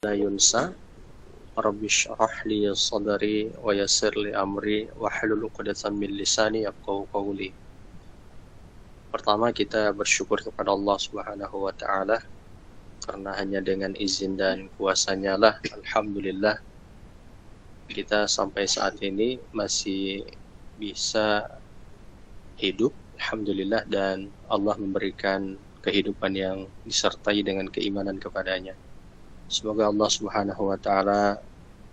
la yunsa rabbi shrah li sadri wa yassir li amri wahlul 'uqdatam min lisani yafqahu qawli. Pertama, kita bersyukur kepada Allah Subhanahu wa taala karena hanya dengan izin dan kuasa-Nya lah alhamdulillah kita sampai saat ini masih bisa hidup alhamdulillah, dan Allah memberikan kehidupan yang disertai dengan keimanan kepadanya. Semoga Allah Subhanahu wa taala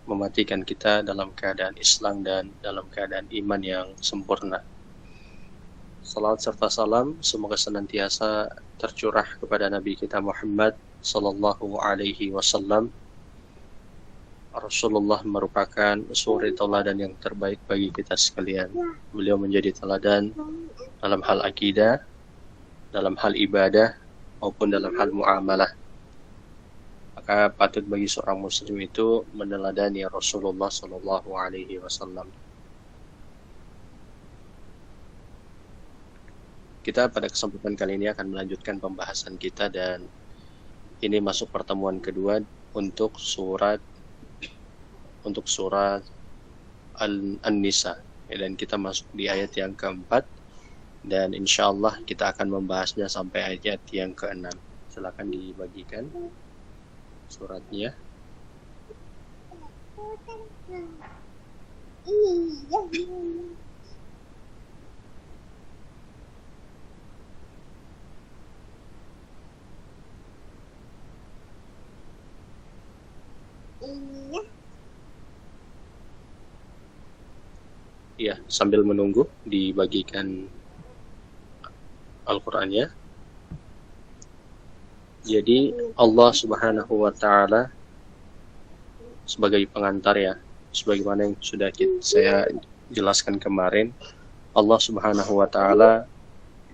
mematikan kita dalam keadaan Islam dan dalam keadaan iman yang sempurna. Salawat serta salam semoga senantiasa tercurah kepada Nabi kita Muhammad sallallahu alaihi wasallam. Rasulullah merupakan suri tauladan yang terbaik bagi kita sekalian. Beliau menjadi teladan dalam hal akidah, dalam hal ibadah, maupun dalam hal muamalah. Maka patut bagi seorang muslim itu meneladani Rasulullah sallallahu alaihi wasallam. Kita pada kesempatan kali ini akan melanjutkan pembahasan kita, dan ini masuk pertemuan kedua untuk surat An-Nisa, dan kita masuk di ayat yang keempat, dan insyaallah kita akan membahasnya sampai ayat yang keenam. Silakan dibagikan suratnya. Ya, sambil menunggu dibagikan Al-Qur'annya. Jadi Allah Subhanahu wa taala sebagai pengantar, ya, sebagaimana yang sudah saya jelaskan kemarin, Allah Subhanahu wa taala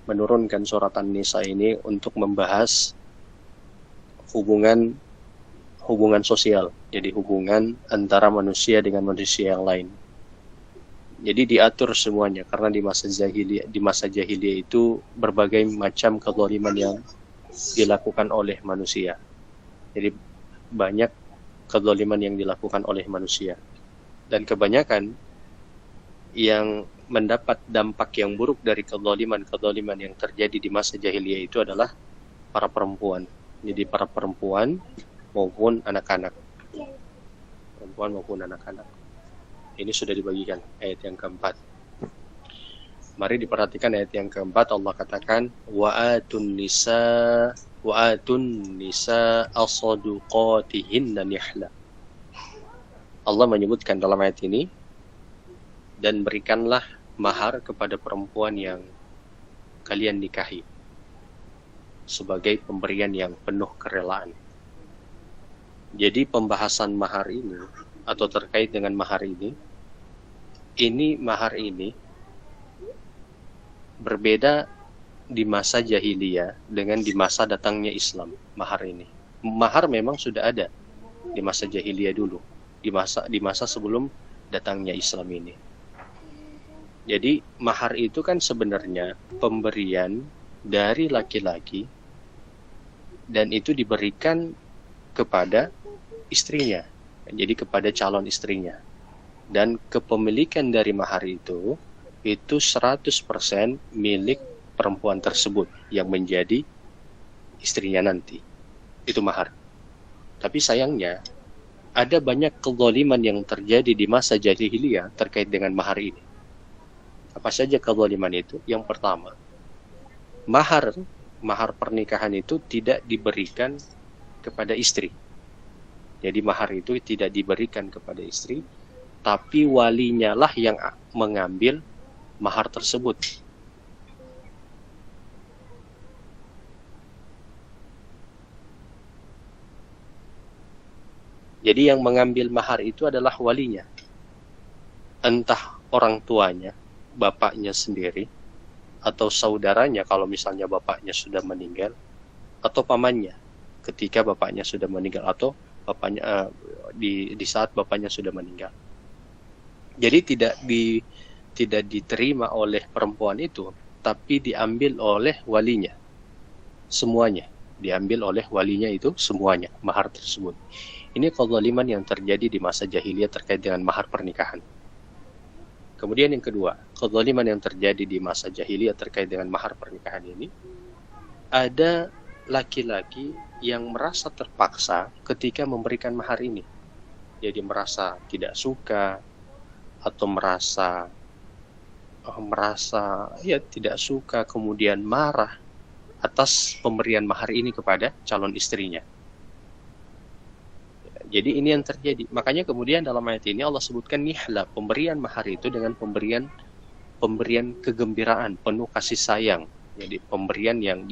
menurunkan surat An-Nisa ini untuk membahas hubungan sosial. Jadi hubungan antara manusia dengan manusia yang lain. Jadi diatur semuanya, karena di masa jahiliyah itu berbagai macam kezaliman yang dilakukan oleh manusia. Jadi banyak kezaliman yang dilakukan oleh manusia, dan kebanyakan yang mendapat dampak yang buruk dari kezaliman yang terjadi di masa jahiliyah itu adalah para perempuan. Jadi para perempuan maupun anak-anak. Ini sudah dibagikan ayat yang keempat. Mari diperhatikan ayat yang keempat. Allah katakan wa'atun nisa as-saduqatihinna nihla. Allah menyebutkan dalam ayat ini, dan berikanlah mahar kepada perempuan yang kalian nikahi sebagai pemberian yang penuh kerelaan. Jadi pembahasan mahar ini, atau terkait dengan mahar ini berbeda di masa jahiliyah dengan di masa datangnya Islam. Mahar memang sudah ada di masa jahiliyah dulu, di masa sebelum datangnya Islam ini. Jadi mahar itu kan sebenarnya pemberian dari laki-laki, dan itu diberikan kepada istrinya, jadi kepada calon istrinya. Dan kepemilikan dari mahar itu 100% milik perempuan tersebut yang menjadi istrinya nanti. Itu mahar. Tapi sayangnya ada banyak kezaliman yang terjadi di masa jahiliyah terkait dengan mahar ini. Apa saja kezaliman itu? Yang pertama, mahar pernikahan itu tidak diberikan kepada istri. Jadi mahar itu tidak diberikan kepada istri, tapi walinya lah yang mengambil mahar tersebut. Jadi yang mengambil mahar itu adalah walinya. Entah orang tuanya, bapaknya sendiri, atau saudaranya kalau misalnya bapaknya sudah meninggal, atau pamannya ketika bapaknya sudah meninggal, atau bapaknya di saat bapaknya sudah meninggal. Jadi tidak diterima oleh perempuan itu, tapi diambil oleh walinya. Semuanya diambil oleh walinya itu semuanya, mahar tersebut. Ini kezaliman yang terjadi di masa jahiliyah terkait dengan mahar pernikahan. Kemudian yang kedua, kezaliman yang terjadi di masa jahiliyah terkait dengan mahar pernikahan ini, ada laki-laki yang merasa terpaksa ketika memberikan mahar ini. Jadi merasa tidak suka atau merasa ya tidak suka, kemudian marah atas pemberian mahar ini kepada calon istrinya. Jadi ini yang terjadi. Makanya kemudian dalam ayat ini Allah sebutkan nihla, pemberian mahar itu dengan pemberian kegembiraan, penuh kasih sayang. Jadi pemberian yang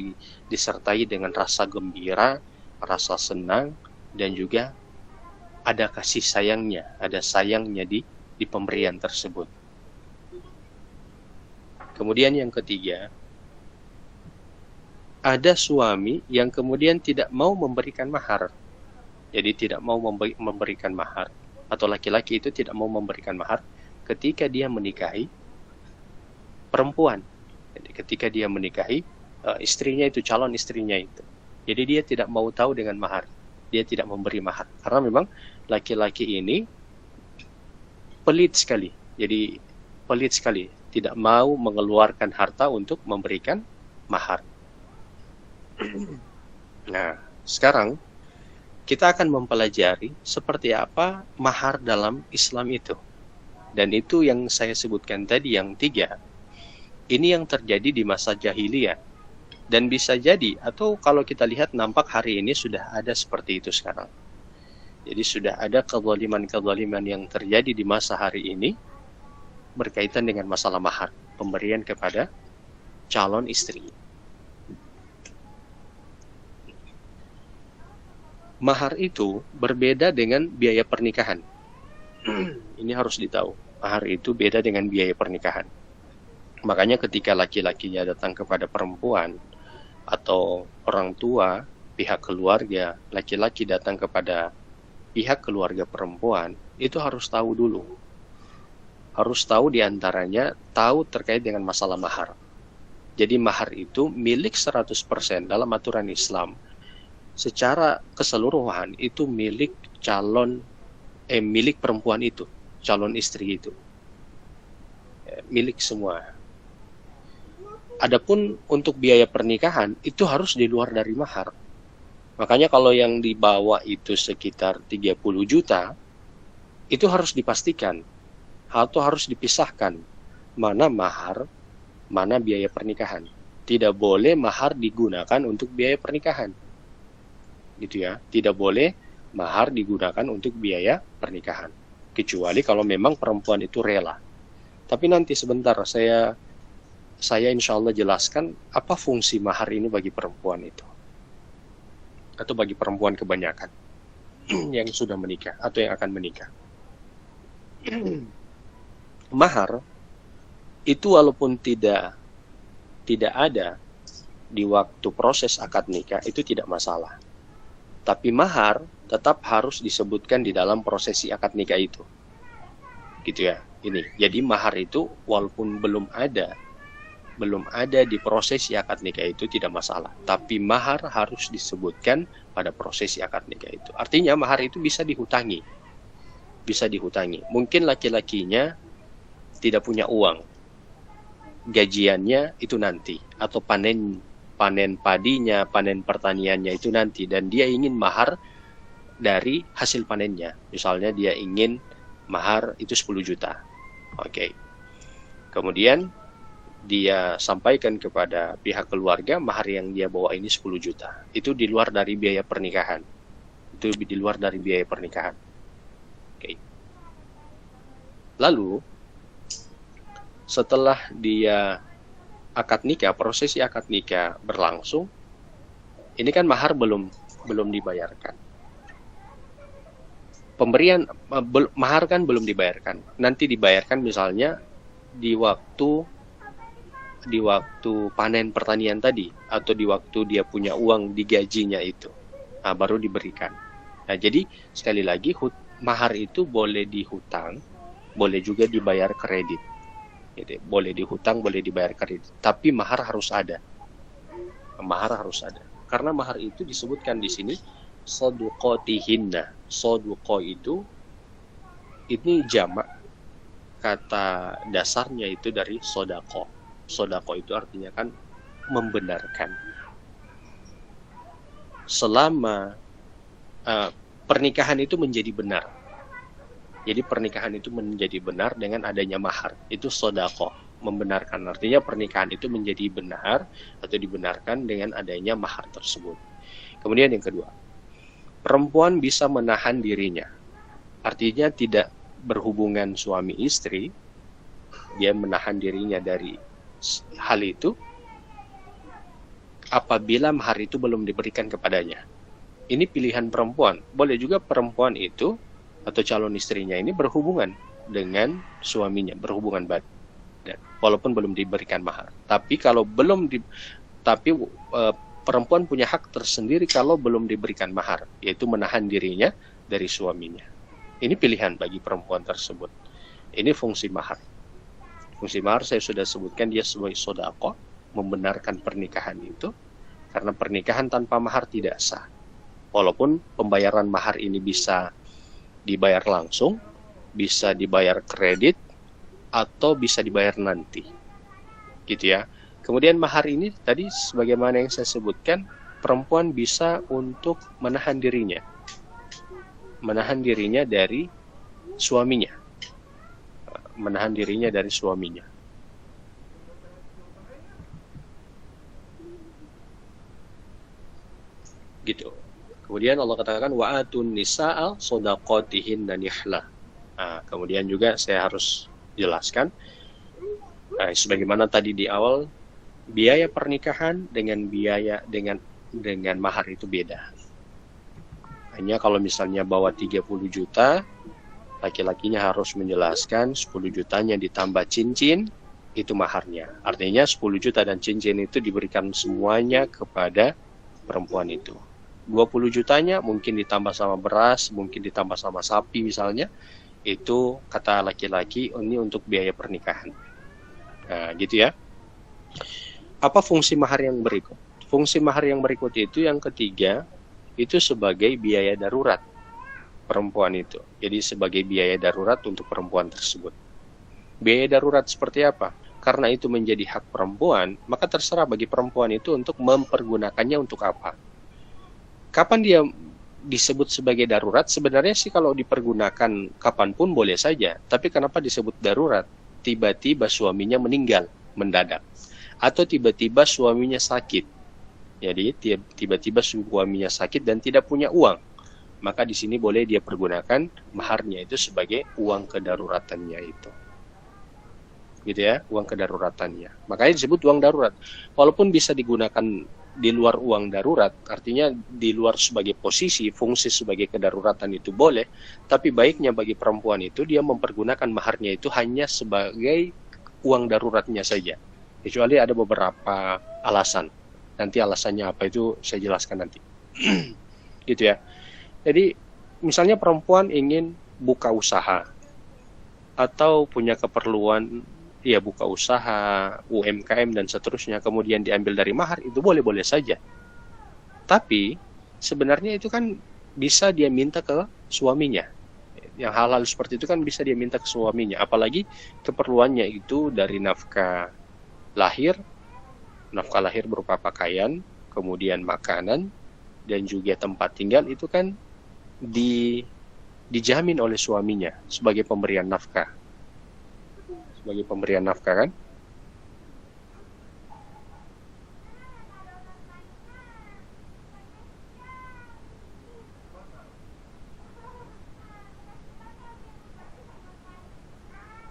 disertai dengan rasa gembira, rasa senang, dan juga ada kasih sayangnya, ada sayangnya di pemberian tersebut. Kemudian yang ketiga, ada suami yang kemudian tidak mau memberikan mahar. Jadi tidak mau memberikan mahar, atau laki-laki itu tidak mau memberikan mahar ketika dia menikahi perempuan. Jadi ketika dia menikahi istrinya itu, calon istrinya itu. Jadi dia tidak mau tahu dengan mahar. Dia tidak memberi mahar. Karena memang laki-laki ini pelit sekali. Jadi pelit sekali. Tidak mau mengeluarkan harta untuk memberikan mahar. Nah, sekarang kita akan mempelajari seperti apa mahar dalam Islam itu. Dan itu yang saya sebutkan tadi, yang 3. Ini yang terjadi di masa jahiliyah. Dan bisa jadi, atau kalau kita lihat nampak hari ini sudah ada seperti itu sekarang. Jadi sudah ada kezaliman-kezaliman yang terjadi di masa hari ini berkaitan dengan masalah mahar, pemberian kepada calon istri. Mahar itu berbeda dengan biaya pernikahan. Ini harus ditahu. Mahar itu beda dengan biaya pernikahan. Makanya ketika laki-lakinya datang kepada perempuan atau orang tua, pihak keluarga, laki-laki datang kepada pihak keluarga perempuan, itu harus tahu dulu. Harus tahu diantaranya, tahu terkait dengan masalah mahar. Jadi mahar itu milik 100% dalam aturan Islam. Secara keseluruhan itu milik milik perempuan itu, calon istri itu, milik semua. Adapun untuk biaya pernikahan itu harus di luar dari mahar. Makanya kalau yang dibawa itu sekitar 30 juta, itu harus dipastikan atau harus dipisahkan mana mahar, mana biaya pernikahan. Tidak boleh mahar digunakan untuk biaya pernikahan. Gitu ya, tidak boleh mahar digunakan untuk biaya pernikahan, kecuali kalau memang perempuan itu rela. Tapi nanti sebentar saya insya Allah jelaskan apa fungsi mahar ini bagi perempuan itu, atau bagi perempuan kebanyakan yang sudah menikah atau yang akan menikah. Mahar itu walaupun tidak ada di waktu proses akad nikah itu tidak masalah. Tapi mahar tetap harus disebutkan di dalam prosesi akad nikah itu. Gitu ya. Ini. Jadi mahar itu walaupun belum ada di prosesi akad nikah itu tidak masalah. Tapi mahar harus disebutkan pada prosesi akad nikah itu. Artinya mahar itu bisa dihutangi. Bisa dihutangi. Mungkin laki-lakinya tidak punya uang. Gajiannya itu nanti, atau panen padinya, panen pertaniannya itu nanti, dan dia ingin mahar dari hasil panennya. Misalnya dia ingin mahar itu 10 juta. Oke. Kemudian dia sampaikan kepada pihak keluarga mahar yang dia bawa ini 10 juta. Itu di luar dari biaya pernikahan. Itu di luar dari biaya pernikahan. Oke. Lalu setelah dia akad nikah, prosesi akad nikah berlangsung, ini kan mahar belum dibayarkan. Pemberian mahar kan belum dibayarkan. Nanti dibayarkan misalnya di waktu panen pertanian tadi, atau di waktu dia punya uang di gajinya itu. Nah, baru diberikan. Nah, jadi sekali lagi mahar itu boleh dihutang, boleh juga dibayar kredit. Gitu. Boleh dihutang, boleh dibayar kredit, tapi mahar harus ada. Mahar harus ada. Karena mahar itu disebutkan di sini soduqotihinna. Soduqo itu ini jamak, kata dasarnya itu dari sodako. Sodako itu artinya kan membenarkan. Selama pernikahan itu menjadi benar. Jadi pernikahan itu menjadi benar dengan adanya mahar. Itu sodako, membenarkan. Artinya pernikahan itu menjadi benar atau dibenarkan dengan adanya mahar tersebut. Kemudian yang kedua, perempuan bisa menahan dirinya. Artinya tidak berhubungan suami istri, dia menahan dirinya dari hal itu apabila mahar itu belum diberikan kepadanya. Ini pilihan perempuan. Boleh juga perempuan itu atau calon istrinya ini berhubungan dengan suaminya, berhubungan badan, walaupun belum diberikan mahar. Tapi kalau belum perempuan punya hak tersendiri kalau belum diberikan mahar, yaitu menahan dirinya dari suaminya. Ini pilihan bagi perempuan tersebut. Ini fungsi mahar. Fungsi mahar saya sudah sebutkan, dia sebagai sodako, membenarkan pernikahan itu, karena pernikahan tanpa mahar tidak sah. Walaupun pembayaran mahar ini bisa dibayar langsung, bisa dibayar kredit, atau bisa dibayar nanti. Gitu ya. Kemudian mahar ini tadi sebagaimana yang saya sebutkan, perempuan bisa untuk menahan dirinya dari suaminya, gitu. Kemudian Allah katakan wa'atun nisa'a shadaqatihin nihla. Kemudian juga saya harus jelaskan sebagaimana tadi di awal, biaya pernikahan dengan mahar itu beda. Hanya kalau misalnya bawa 30 juta, laki-lakinya harus menjelaskan 10 jutanya ditambah cincin, itu maharnya. Artinya 10 juta dan cincin itu diberikan semuanya kepada perempuan itu. 20 jutanya mungkin ditambah sama beras, mungkin ditambah sama sapi misalnya, itu kata laki-laki ini untuk biaya pernikahan. Nah, gitu ya. Apa fungsi mahar yang berikut? Fungsi mahar yang berikut itu yang ketiga, itu sebagai biaya darurat perempuan itu. Jadi sebagai biaya darurat untuk perempuan tersebut. Biaya darurat seperti apa? Karena itu menjadi hak perempuan, maka terserah bagi perempuan itu untuk mempergunakannya untuk apa. Kapan dia disebut sebagai darurat? Sebenarnya sih kalau dipergunakan kapanpun boleh saja. Tapi kenapa disebut darurat? Tiba-tiba suaminya meninggal mendadak. Atau tiba-tiba suaminya sakit. Jadi tiba-tiba suaminya sakit dan tidak punya uang, maka di sini boleh dia pergunakan maharnya itu sebagai uang kedaruratannya itu, gitu ya, uang kedaruratannya. Makanya disebut uang darurat. Walaupun bisa digunakan di luar uang darurat, artinya di luar sebagai posisi fungsi sebagai kedaruratan itu boleh, tapi baiknya bagi perempuan itu dia mempergunakan maharnya itu hanya sebagai uang daruratnya saja, kecuali ada beberapa alasan. Nanti alasannya apa itu saya jelaskan nanti. Gitu ya. Jadi misalnya perempuan ingin buka usaha atau punya keperluan ya buka usaha, UMKM dan seterusnya, kemudian diambil dari mahar, itu boleh-boleh saja. Tapi sebenarnya itu kan bisa dia minta ke suaminya. Yang hal-hal seperti itu kan bisa dia minta ke suaminya, apalagi keperluannya itu dari nafkah lahir berupa pakaian, kemudian makanan, dan juga tempat tinggal, itu kan dijamin oleh suaminya sebagai pemberian nafkah. Sebagai pemberian nafkah kan?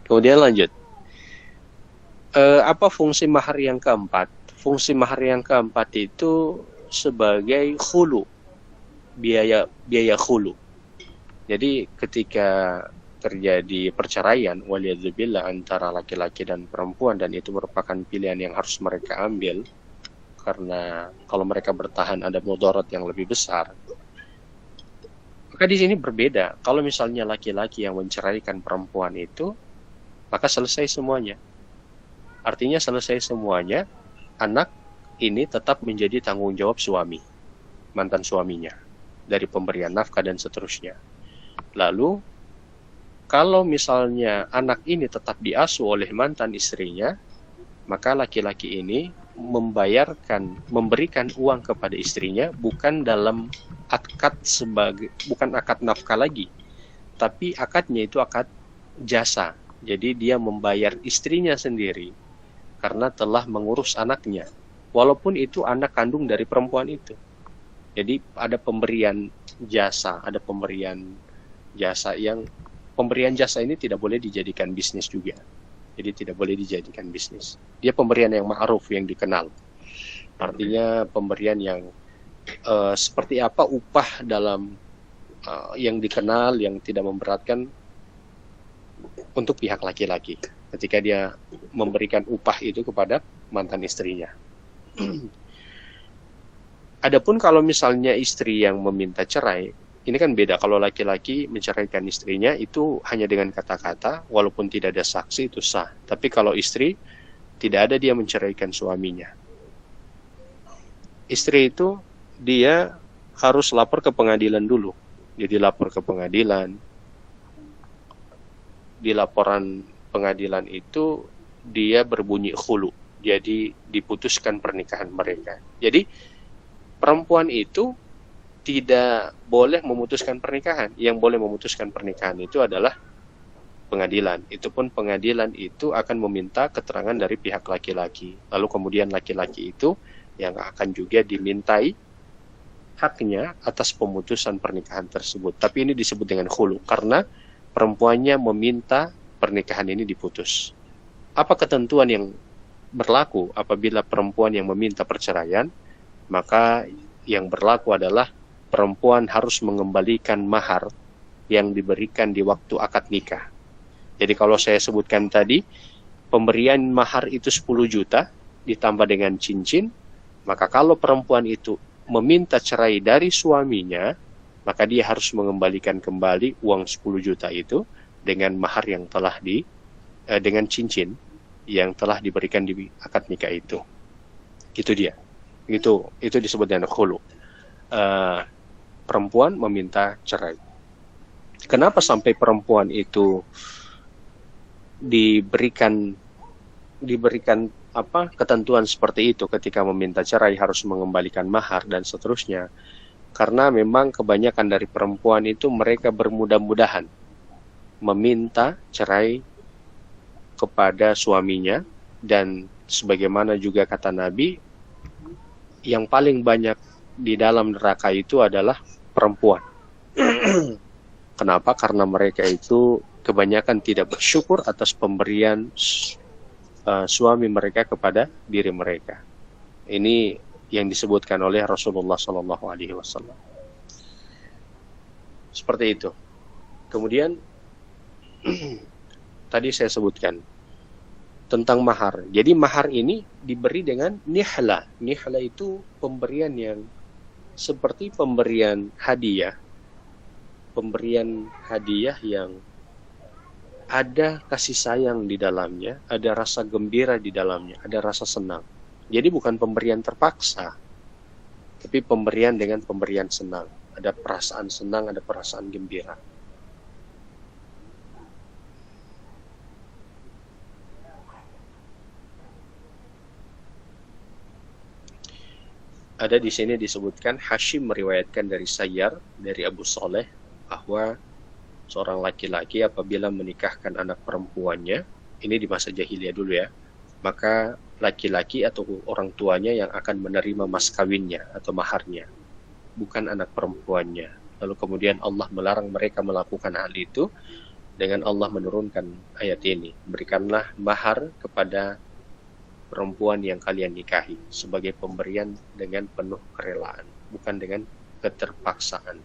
Kemudian lanjut. Apa fungsi mahar yang keempat? Fungsi mahar yang keempat itu sebagai khulu, biaya khulu. Jadi ketika terjadi perceraian waliyadzubillah antara laki-laki dan perempuan, dan itu merupakan pilihan yang harus mereka ambil, karena kalau mereka bertahan ada mudarat yang lebih besar. Maka di sini berbeda. Kalau misalnya laki-laki yang menceraikan perempuan itu, maka selesai semuanya. Artinya selesai semuanya, anak ini tetap menjadi tanggung jawab suami, mantan suaminya. dari pemberian nafkah dan seterusnya. Lalu kalau misalnya anak ini tetap diasuh oleh mantan istrinya, maka laki-laki ini memberikan uang kepada istrinya bukan dalam bukan akad nafkah lagi, tapi akadnya itu akad jasa. Jadi dia membayar istrinya sendiri karena telah mengurus anaknya, walaupun itu anak kandung dari perempuan itu. Jadi ada pemberian jasa, pemberian jasa ini tidak boleh dijadikan bisnis juga. Jadi tidak boleh dijadikan bisnis. Dia pemberian yang ma'ruf, yang dikenal. Artinya pemberian yang seperti apa upah dalam yang dikenal, yang tidak memberatkan untuk pihak laki-laki ketika dia memberikan upah itu kepada mantan istrinya. Adapun kalau misalnya istri yang meminta cerai, ini kan beda. Kalau laki-laki menceraikan istrinya itu hanya dengan kata-kata, walaupun tidak ada saksi itu sah. Tapi kalau istri, tidak ada dia menceraikan suaminya. Istri itu dia harus lapor ke pengadilan dulu. Jadi lapor ke pengadilan. Di laporan pengadilan itu dia berbunyi khulu. Jadi diputuskan pernikahan mereka. Jadi perempuan itu tidak boleh memutuskan pernikahan. Yang boleh memutuskan pernikahan itu adalah pengadilan. Itu pun pengadilan itu akan meminta keterangan dari pihak laki-laki. Lalu kemudian laki-laki itu yang akan juga dimintai haknya atas pemutusan pernikahan tersebut. Tapi ini disebut dengan khulu karena perempuannya meminta pernikahan ini diputus. Apa ketentuan yang berlaku apabila perempuan yang meminta perceraian? Maka yang berlaku adalah perempuan harus mengembalikan mahar yang diberikan di waktu akad nikah. Jadi kalau saya sebutkan tadi, pemberian mahar itu 10 juta ditambah dengan cincin, maka kalau perempuan itu meminta cerai dari suaminya, maka dia harus mengembalikan kembali uang 10 juta itu dengan mahar yang telah dengan cincin yang telah diberikan di akad nikah itu. Itu dia. Itu disebut dengan khulu. Perempuan meminta cerai. Kenapa sampai perempuan itu diberikan ketentuan seperti itu ketika meminta cerai harus mengembalikan mahar dan seterusnya? Karena memang kebanyakan dari perempuan itu mereka bermudah-mudahan meminta cerai kepada suaminya, dan sebagaimana juga kata Nabi, yang paling banyak di dalam neraka itu adalah perempuan. Kenapa? Karena mereka itu kebanyakan tidak bersyukur atas pemberian suami mereka kepada diri mereka. Ini yang disebutkan oleh Rasulullah SAW. Seperti itu. Kemudian tadi saya sebutkan tentang mahar. Jadi mahar ini diberi dengan nihla. Nihla itu pemberian yang seperti pemberian hadiah. Pemberian hadiah yang ada kasih sayang di dalamnya, ada rasa gembira di dalamnya, ada rasa senang. Jadi bukan pemberian terpaksa, tapi pemberian dengan pemberian senang. Ada perasaan senang, ada perasaan gembira. Ada di sini disebutkan Hashim meriwayatkan dari Sayyar, dari Abu Saleh, bahwa seorang laki-laki apabila menikahkan anak perempuannya, ini di masa jahiliyah dulu ya, maka laki-laki atau orang tuanya yang akan menerima mas kawinnya atau maharnya, bukan anak perempuannya. Lalu kemudian Allah melarang mereka melakukan hal itu dengan Allah menurunkan ayat ini, berikanlah mahar kepada perempuan yang kalian nikahi sebagai pemberian dengan penuh kerelaan, bukan dengan keterpaksaan.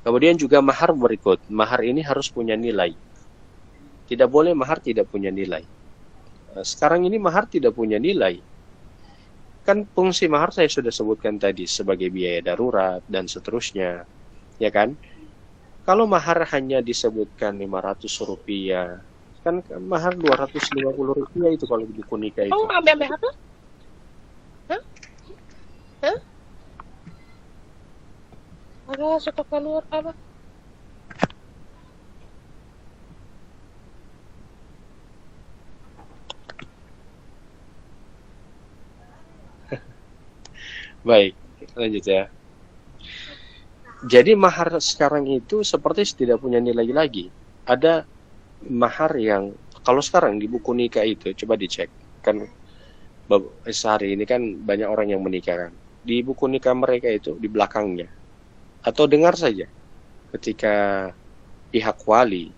Kemudian juga mahar berikut. Mahar ini harus punya nilai. Tidak boleh mahar tidak punya nilai. Sekarang ini mahar tidak punya nilai. Kan fungsi mahar saya sudah sebutkan tadi sebagai biaya darurat dan seterusnya. Ya kan? Kalau mahar hanya disebutkan 500 rupiah, kan mahar 250 rupiah itu kalau di nikah itu. Oh, ambil apa? Hah? Ada suka keluar apa? Baik, lanjut ya. Jadi mahar sekarang itu seperti tidak punya nilai lagi. Ada mahar yang kalau sekarang di buku nikah itu coba dicek kan, sehari ini kan banyak orang yang menikah kan. Di buku nikah mereka itu di belakangnya atau dengar saja ketika pihak wali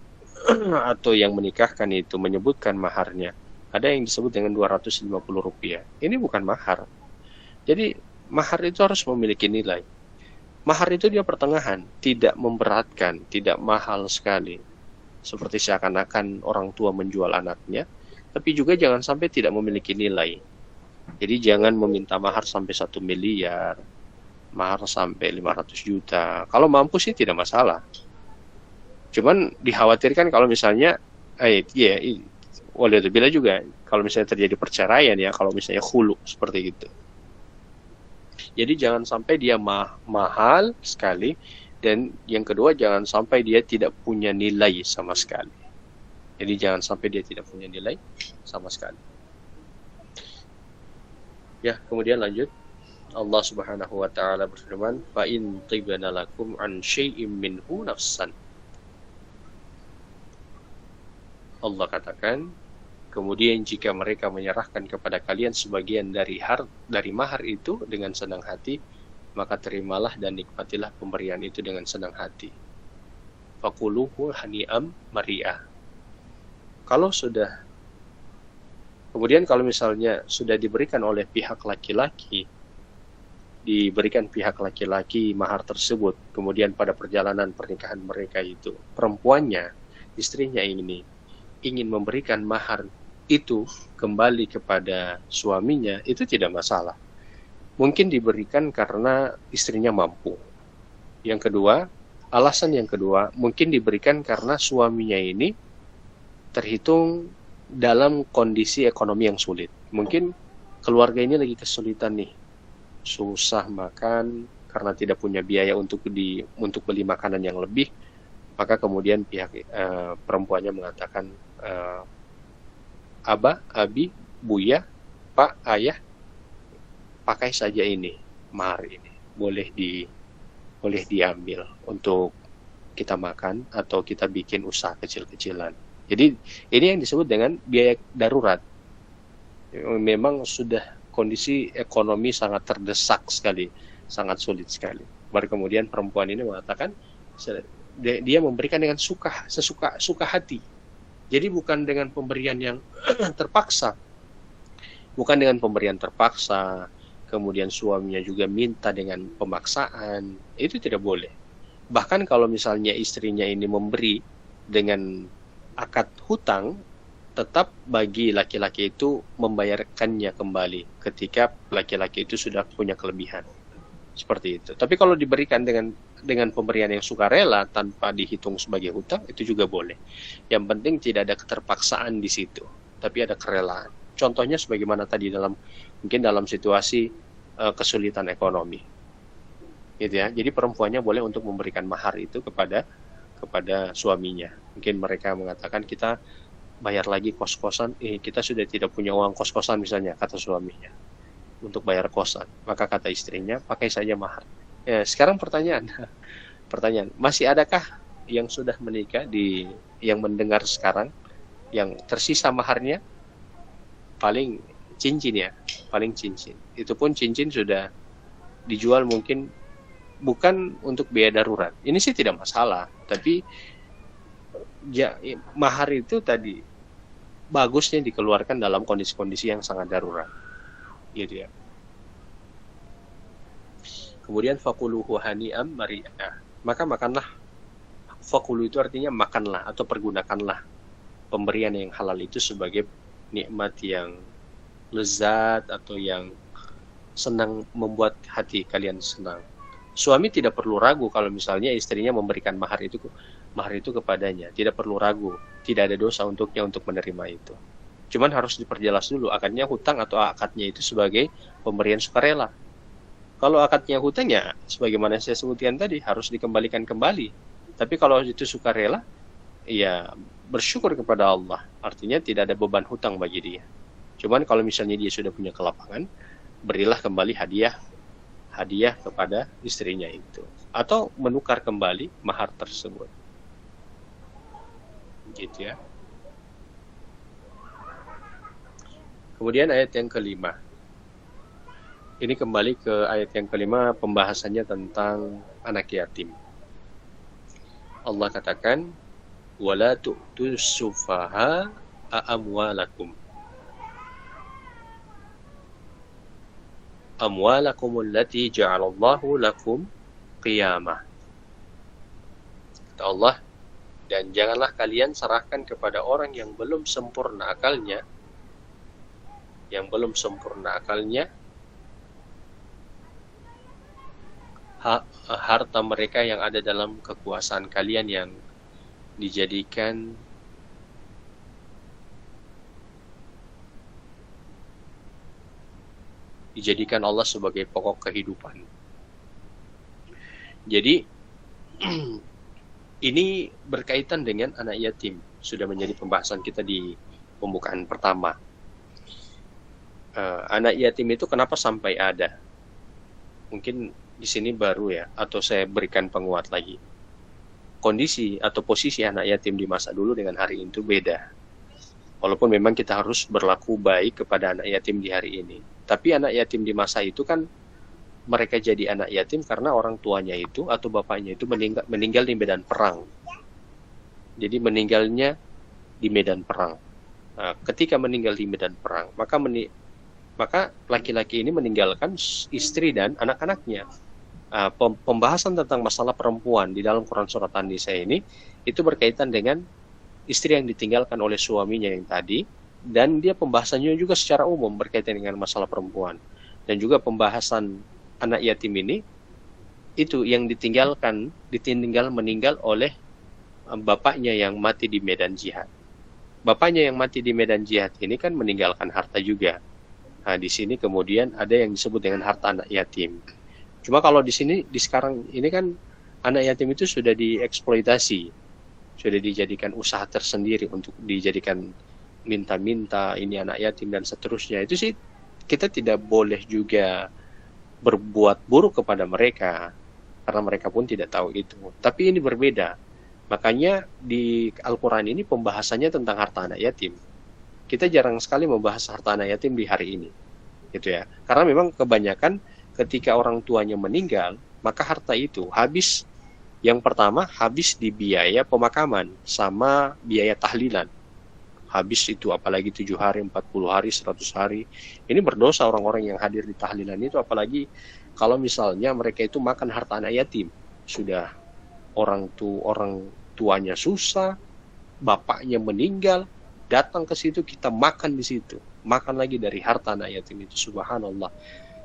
atau yang menikahkan itu menyebutkan maharnya, ada yang disebut dengan Rp250. Ini bukan mahar. Jadi mahar itu harus memiliki nilai. Mahar itu dia pertengahan, tidak memberatkan, tidak mahal sekali. Seperti seakan-akan orang tua menjual anaknya, tapi juga jangan sampai tidak memiliki nilai. Jadi jangan meminta mahar sampai 1 miliar, mahar sampai 500 juta. Kalau mampu sih tidak masalah. Cuman dikhawatirkan kalau misalnya, waliyadzubillah juga, kalau misalnya terjadi perceraian ya, kalau misalnya khulu seperti itu. Jadi jangan sampai dia mahal sekali, dan yang kedua jangan sampai dia tidak punya nilai sama sekali. Jadi jangan sampai dia tidak punya nilai sama sekali. Ya, kemudian lanjut. Allah Subhanahu wa taala berfirman, "Fa in tibana lakum an syai'im minhu nafsan." Allah katakan, kemudian jika mereka menyerahkan kepada kalian sebagian dari mahar itu dengan senang hati, maka terimalah dan nikmatilah pemberian itu dengan senang hati. Fakuluhu hani'am mari'ah. Kemudian kalau misalnya sudah diberikan oleh pihak laki-laki, mahar tersebut, kemudian pada perjalanan pernikahan mereka itu, perempuannya, istrinya ini ingin memberikan mahar itu kembali kepada suaminya, itu tidak masalah. Mungkin diberikan karena istrinya mampu. Alasan yang kedua, mungkin diberikan karena suaminya ini terhitung dalam kondisi ekonomi yang sulit. Mungkin keluarga ini lagi kesulitan nih, susah makan karena tidak punya biaya untuk beli makanan yang lebih, maka kemudian pihak perempuannya mengatakan, Aba, Abi, Buya, Pak, Ayah, pakai saja ini, mahar ini, boleh diambil untuk kita makan atau kita bikin usaha kecil-kecilan. Jadi ini yang disebut dengan biaya darurat. Memang sudah kondisi ekonomi sangat terdesak sekali, sangat sulit sekali. Baru kemudian perempuan ini mengatakan dia memberikan dengan suka hati. Jadi bukan dengan pemberian yang terpaksa. Kemudian suaminya juga minta dengan pemaksaan, itu tidak boleh. Bahkan kalau misalnya istrinya ini memberi dengan akad hutang, tetap bagi laki-laki itu membayarkannya kembali ketika laki-laki itu sudah punya kelebihan. Seperti itu. Tapi kalau diberikan dengan pemberian yang sukarela tanpa dihitung sebagai hutang, itu juga boleh. Yang penting tidak ada keterpaksaan di situ, tapi ada kerelaan. Contohnya sebagaimana tadi mungkin dalam situasi kesulitan ekonomi, gitu ya. Jadi perempuannya boleh untuk memberikan mahar itu kepada suaminya. Mungkin mereka mengatakan, kita bayar lagi kos-kosan, kita sudah tidak punya uang kos-kosan misalnya, kata suaminya, untuk bayar kosan. Maka kata istrinya, pakai saja mahar. Sekarang pertanyaan, masih adakah yang sudah menikah yang mendengar sekarang yang tersisa maharnya paling cincin? Itu pun cincin sudah dijual, mungkin bukan untuk biaya darurat. Ini sih tidak masalah, tapi mahar itu tadi bagusnya dikeluarkan dalam kondisi-kondisi yang sangat darurat, gitu ya. Kemudian fakuluhu hani'am mari'ah, maka makanlah. Fakulu itu artinya makanlah atau pergunakanlah pemberian yang halal itu sebagai nikmat yang lezat atau yang senang, membuat hati kalian senang. Suami tidak perlu ragu kalau misalnya istrinya memberikan mahar itu kepadanya, tidak perlu ragu, tidak ada dosa untuknya untuk menerima itu. Cuman harus diperjelas dulu, akadnya hutang atau akadnya itu sebagai pemberian sukarela. Kalau akadnya hutang ya sebagaimana saya sebutkan tadi harus dikembalikan kembali. Tapi kalau itu sukarela, ya bersyukur kepada Allah. Artinya tidak ada beban hutang bagi dia. Cuman kalau misalnya dia sudah punya kelapangan, berilah kembali hadiah kepada istrinya itu. Atau menukar kembali mahar tersebut. Gitu ya. Kemudian ayat yang kelima. Ini kembali ke ayat yang kelima, pembahasannya tentang anak yatim. Allah katakan, wala tu'tus sufaha amwalakum. Amwalakum allati ja'alallahu lakum qiyamah. Kata Allah, dan janganlah kalian serahkan kepada orang yang belum sempurna akalnya, harta mereka yang ada dalam kekuasaan kalian yang dijadikan Allah sebagai pokok kehidupan. Jadi ini berkaitan dengan anak yatim. Sudah menjadi pembahasan kita di pembukaan pertama. Anak yatim itu kenapa sampai ada? Mungkin di sini baru ya, atau saya berikan penguat lagi. Kondisi atau posisi anak yatim di masa dulu dengan hari itu beda. Walaupun memang kita harus berlaku baik kepada anak yatim di hari ini. Tapi anak yatim di masa itu kan mereka jadi anak yatim karena orang tuanya itu atau bapaknya itu meninggal di medan perang. Jadi meninggalnya di medan perang. Nah, ketika meninggal di medan perang, maka laki-laki ini meninggalkan istri dan anak-anaknya. Pembahasan tentang masalah perempuan di dalam Quran Surat An-Nisa ini itu berkaitan dengan istri yang ditinggalkan oleh suaminya yang tadi, dan dia pembahasannya juga secara umum berkaitan dengan masalah perempuan. Dan juga pembahasan anak yatim ini itu yang ditinggal meninggal oleh bapaknya yang mati di medan jihad. Bapaknya yang mati di medan jihad ini kan meninggalkan harta juga. Nah, di sini kemudian ada yang disebut dengan harta anak yatim. Cuma kalau di sini, di sekarang ini kan anak yatim itu sudah dieksploitasi, sudah dijadikan usaha tersendiri untuk dijadikan minta-minta, ini anak yatim dan seterusnya. Itu sih kita tidak boleh juga berbuat buruk kepada mereka, karena mereka pun tidak tahu itu. Tapi ini berbeda. Makanya di Al-Quran ini pembahasannya tentang harta anak yatim. Kita jarang sekali membahas harta anak yatim di hari ini, gitu ya. Karena memang kebanyakan ketika orang tuanya meninggal, maka harta itu habis. Yang pertama habis di biaya pemakaman sama biaya tahlilan. Habis itu apalagi 7 hari, 40 hari, 100 hari. Ini berdosa orang-orang yang hadir di tahlilan itu, apalagi kalau misalnya mereka itu makan harta anak yatim. Sudah orang tuanya susah, bapaknya meninggal, datang ke situ, kita makan di situ. Makan lagi dari harta anak yatim itu, subhanallah.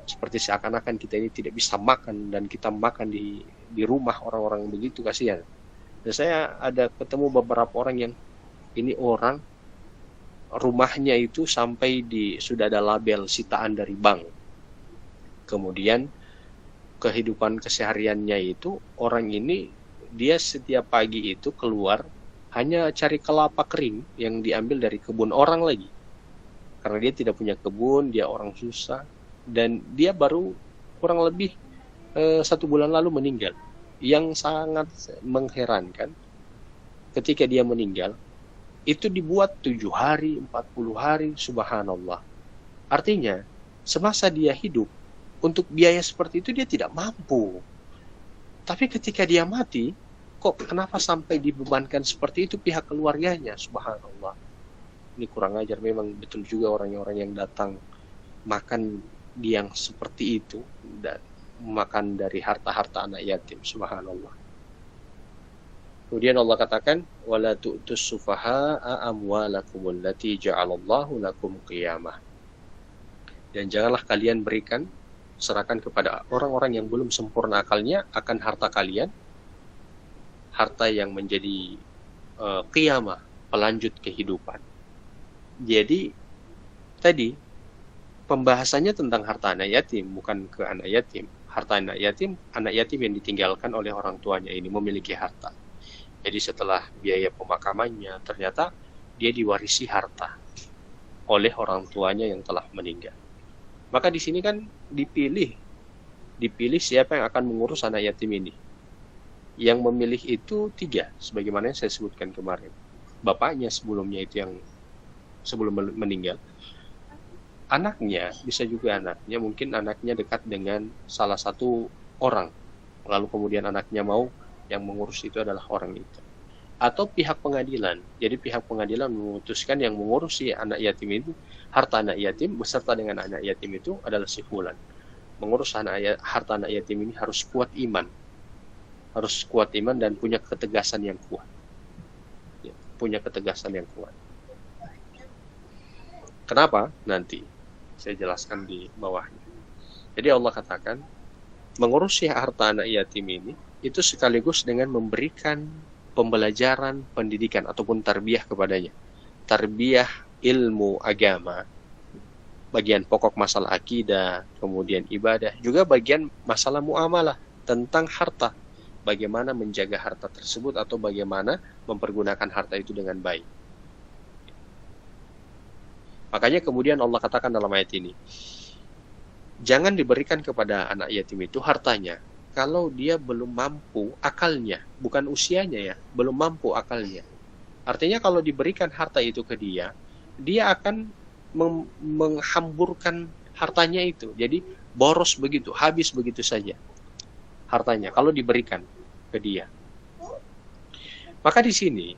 Seperti seakan-akan kita ini tidak bisa makan dan kita makan di rumah orang-orang begitu, kasihan. Dan saya ada ketemu beberapa orang yang ini orang rumahnya itu sampai sudah ada label sitaan dari bank. Kemudian kehidupan kesehariannya itu orang ini dia setiap pagi itu keluar hanya cari kelapa kering yang diambil dari kebun orang lagi. Karena dia tidak punya kebun, dia orang susah. Dan dia baru kurang lebih 1 bulan lalu meninggal. Yang sangat mengherankan, ketika dia meninggal, itu dibuat 7 hari, 40 hari, subhanallah. Artinya, semasa dia hidup, untuk biaya seperti itu dia tidak mampu. Tapi ketika dia mati, kok kenapa sampai dibebankan seperti itu pihak keluarganya, subhanallah. Ini kurang ajar, memang betul juga orang-orang yang datang makan yang seperti itu dan makan dari harta-harta anak yatim, subhanallah. Kemudian Allah katakan, wala tu'tus sufaha amwalakum allati ja'alallahu lakum qiyamah. Dan janganlah kalian serahkan kepada orang-orang yang belum sempurna akalnya akan harta kalian, harta yang menjadi qiyamah, pelanjut kehidupan. Jadi tadi pembahasannya tentang harta anak yatim, bukan ke anak yatim. harta anak yatim yang ditinggalkan oleh orang tuanya ini memiliki harta. Jadi setelah biaya pemakamannya, ternyata dia diwarisi harta oleh orang tuanya yang telah meninggal. Maka di sini kan dipilih siapa yang akan mengurus anak yatim ini. Yang memilih itu 3, sebagaimana yang saya sebutkan kemarin. Bapaknya sebelumnya itu yang sebelum meninggal. Anaknya, bisa juga anaknya, mungkin anaknya dekat dengan salah satu orang. Lalu kemudian anaknya mau yang mengurus itu adalah orang itu. Atau pihak pengadilan. Jadi pihak pengadilan memutuskan yang mengurus si anak yatim itu, harta anak yatim beserta dengan anak yatim itu adalah si fulan. Mengurus harta anak yatim ini harus kuat iman. Harus kuat iman dan punya ketegasan yang kuat. Ya, punya ketegasan yang kuat. Kenapa? Nanti saya jelaskan di bawahnya. Jadi Allah katakan, mengurusi harta anak yatim ini itu sekaligus dengan memberikan pembelajaran, pendidikan ataupun tarbiyah kepadanya. Tarbiyah ilmu agama, bagian pokok masalah akidah, kemudian ibadah, juga bagian masalah muamalah tentang harta. Bagaimana menjaga harta tersebut atau bagaimana mempergunakan harta itu dengan baik. Makanya kemudian Allah katakan dalam ayat ini, jangan diberikan kepada anak yatim itu hartanya kalau dia belum mampu akalnya, bukan usianya ya, belum mampu akalnya. Artinya kalau diberikan harta itu ke dia akan menghamburkan hartanya itu. Jadi boros begitu, habis begitu saja hartanya kalau diberikan ke dia. Maka di sini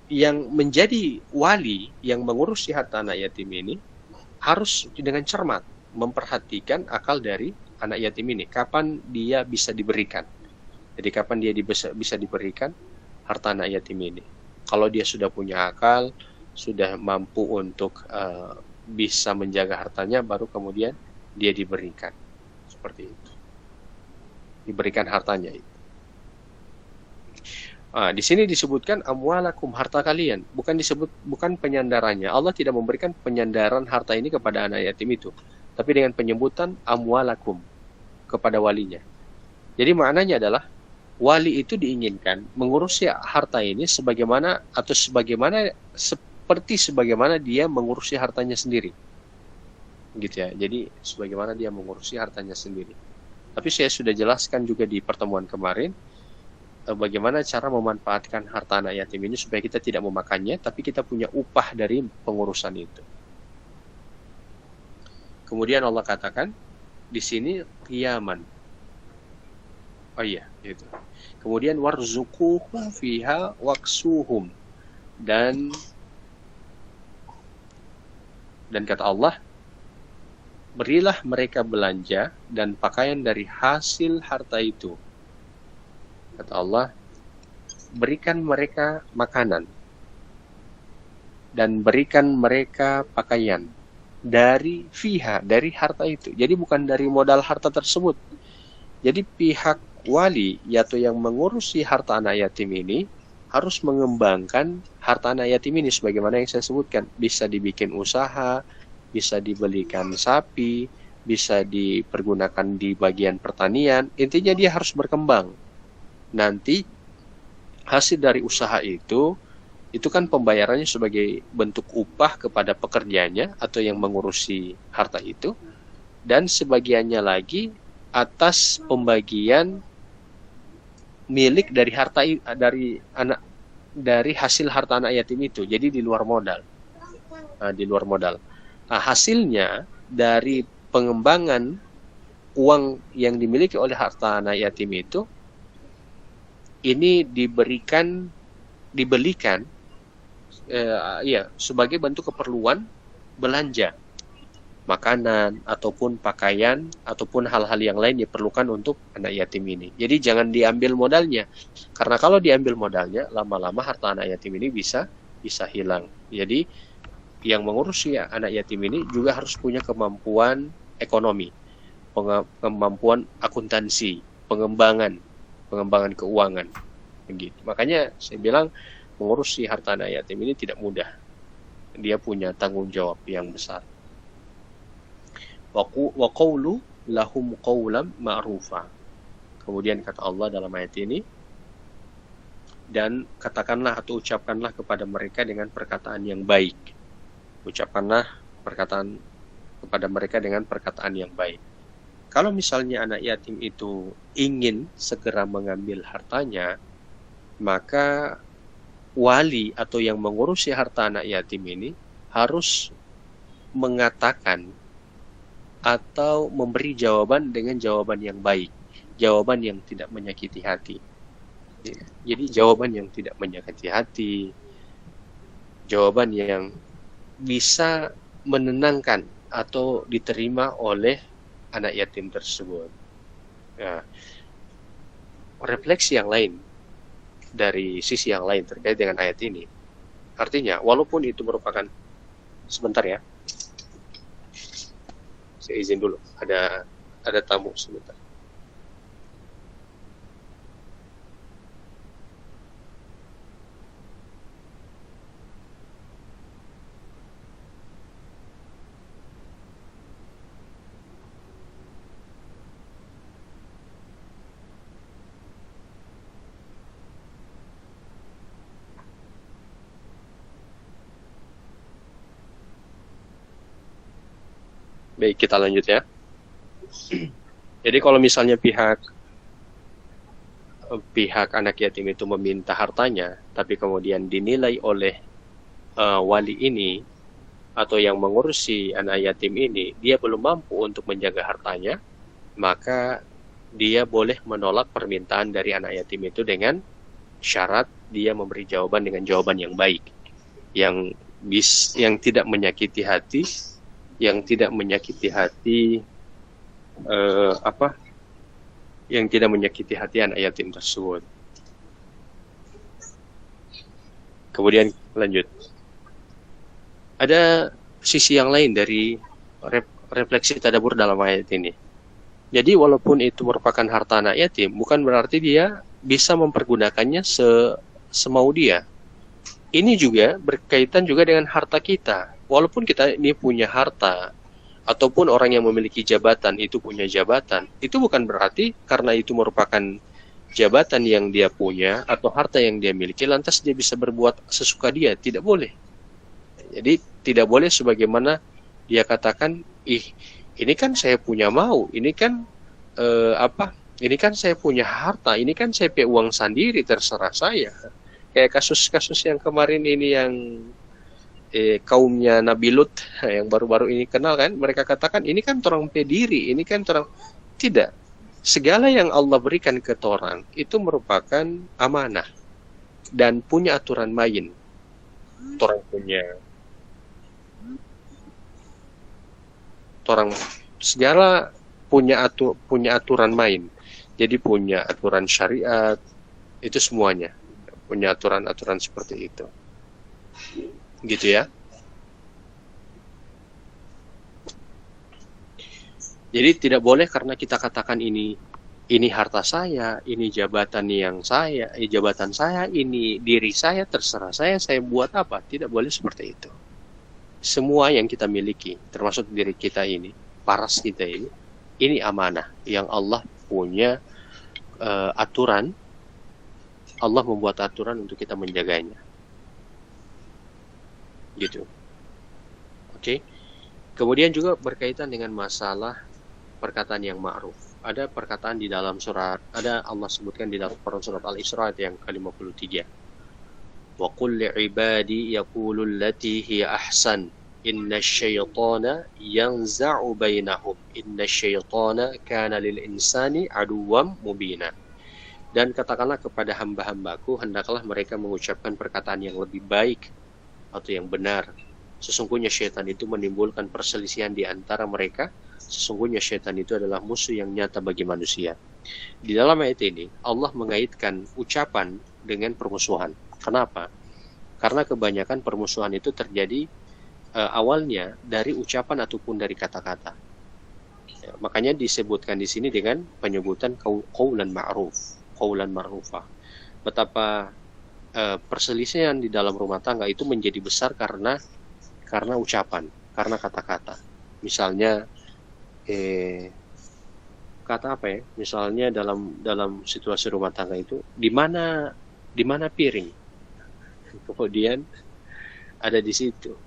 yang menjadi wali yang mengurus harta anak yatim ini harus dengan cermat memperhatikan akal dari anak yatim ini, kapan dia bisa diberikan. Jadi kapan dia bisa diberikan harta anak yatim ini. Kalau dia sudah punya akal, sudah mampu untuk bisa menjaga hartanya, baru kemudian dia diberikan. Seperti itu. Diberikan hartanya itu. Di sini disebutkan amwalakum, harta kalian, bukan penyandarannya. Allah tidak memberikan penyandaran harta ini kepada anak yatim itu, tapi dengan penyebutan amwalakum kepada walinya. Jadi maknanya adalah wali itu diinginkan mengurusi harta ini sebagaimana dia mengurusi hartanya sendiri. Gitu ya. Jadi sebagaimana dia mengurusi hartanya sendiri. Tapi saya sudah jelaskan juga di pertemuan kemarin bagaimana cara memanfaatkan harta anak yatim ini supaya kita tidak memakannya, tapi kita punya upah dari pengurusan itu. Kemudian Allah katakan di sini qiyaman. Oh iya, itu. Kemudian warzuquhum fiha waksuhum, dan kata Allah, berilah mereka belanja dan pakaian dari hasil harta itu. Kata Allah, berikan mereka makanan dan berikan mereka pakaian dari harta itu. Jadi bukan dari modal harta tersebut. Jadi pihak wali, yaitu yang mengurusi harta anak yatim ini, harus mengembangkan harta anak yatim ini sebagaimana yang saya sebutkan. Bisa dibikin usaha, bisa dibelikan sapi, bisa dipergunakan di bagian pertanian. Intinya dia harus berkembang. Nanti hasil dari usaha itu kan pembayarannya sebagai bentuk upah kepada pekerjanya atau yang mengurusi harta itu, dan sebagiannya lagi atas pembagian milik dari harta dari hasil harta anak yatim itu. Jadi di luar modal. Nah, hasilnya dari pengembangan uang yang dimiliki oleh harta anak yatim itu ini dibelikan sebagai bentuk keperluan belanja makanan ataupun pakaian ataupun hal-hal yang lain diperlukan untuk anak yatim ini. Jadi jangan diambil modalnya, karena kalau diambil modalnya lama-lama harta anak yatim ini bisa hilang. Jadi yang mengurusi anak yatim ini juga harus punya kemampuan ekonomi, kemampuan akuntansi, pengembangan keuangan, begitu. Makanya saya bilang mengurusi harta anak yatim ini tidak mudah. dia punya tanggung jawab yang besar. Wa qawlu lahum qawlan ma'rufa. Kemudian kata Allah dalam ayat ini, dan katakanlah atau ucapkanlah kepada mereka dengan perkataan yang baik. Ucapkanlah perkataan kepada mereka dengan perkataan yang baik. Kalau misalnya anak yatim itu ingin segera mengambil hartanya, maka wali atau yang mengurusi harta anak yatim ini harus mengatakan atau memberi jawaban dengan jawaban yang baik, jawaban yang tidak menyakiti hati. Jadi jawaban yang tidak menyakiti hati, jawaban yang bisa menenangkan atau diterima oleh anak yatim tersebut. Nah, refleksi yang lain dari sisi yang lain terkait dengan ayat ini, artinya walaupun itu merupakan, sebentar ya, saya izin dulu, ada tamu sebentar. Baik, kita lanjut ya. Jadi kalau misalnya pihak anak yatim itu meminta hartanya, tapi kemudian dinilai oleh wali ini atau yang mengurusi anak yatim ini, dia belum mampu untuk menjaga hartanya, maka dia boleh menolak permintaan dari anak yatim itu dengan syarat dia memberi jawaban dengan jawaban yang baik, yang tidak menyakiti hati, yang tidak menyakiti hati yang tidak menyakiti hati anak yatim tersebut. Kemudian lanjut. Ada sisi yang lain dari refleksi tadabbur dalam ayat ini. Jadi walaupun itu merupakan harta anak yatim, bukan berarti dia bisa mempergunakannya semau dia. Ini juga berkaitan juga dengan harta kita. Walaupun kita ini punya harta, ataupun orang yang memiliki jabatan itu punya jabatan, itu bukan berarti karena itu merupakan jabatan yang dia punya atau harta yang dia miliki, lantas dia bisa berbuat sesuka dia. Tidak boleh. Jadi tidak boleh sebagaimana dia katakan, ini kan saya punya mau, ini kan ini kan saya punya harta, ini kan saya punya uang sendiri, terserah saya. Kayak kasus-kasus yang kemarin ini yang kaumnya Nabi Lut yang baru-baru ini kenal kan, mereka katakan ini kan torang pediri, ini kan torang. Tidak, segala yang Allah berikan ke torang itu merupakan amanah dan punya aturan main. Torang segala punya aturan main. Jadi punya aturan syariat, itu semuanya punya aturan-aturan seperti itu. Gitu ya. Jadi tidak boleh karena kita katakan ini harta saya, ini jabatan saya, ini diri saya, terserah saya buat apa. Tidak boleh seperti itu. Semua yang kita miliki, termasuk diri kita ini, paras kita ini amanah yang Allah punya aturan. Allah membuat aturan untuk kita menjaganya. Gitu. Oke. Kemudian juga berkaitan dengan masalah perkataan yang ma'ruf. Ada perkataan di dalam surat, ada Allah sebutkan di dalam surat Al-Isra yang ke-53. Wa qul li'ibadi yaqulu allati hiya ahsan innasyaitana yanza'u bainahum innasyaitana kana lil insani aduwwam mubina. Dan katakanlah kepada hamba-hambaku, hendaklah mereka mengucapkan perkataan yang lebih baik atau yang benar. Sesungguhnya syaitan itu menimbulkan perselisihan di antara mereka. Sesungguhnya syaitan itu adalah musuh yang nyata bagi manusia. Di dalam ayat ini Allah mengaitkan ucapan dengan permusuhan. Kenapa? Karena kebanyakan permusuhan itu terjadi awalnya dari ucapan ataupun dari kata-kata. Ya, makanya disebutkan di sini dengan penyebutan qaulan ma'rufah. Betapa perselisihan di dalam rumah tangga itu menjadi besar karena karena ucapan, karena kata-kata. Misalnya kata apa ya? Misalnya dalam situasi rumah tangga itu, di mana piring? Kemudian ada di situ.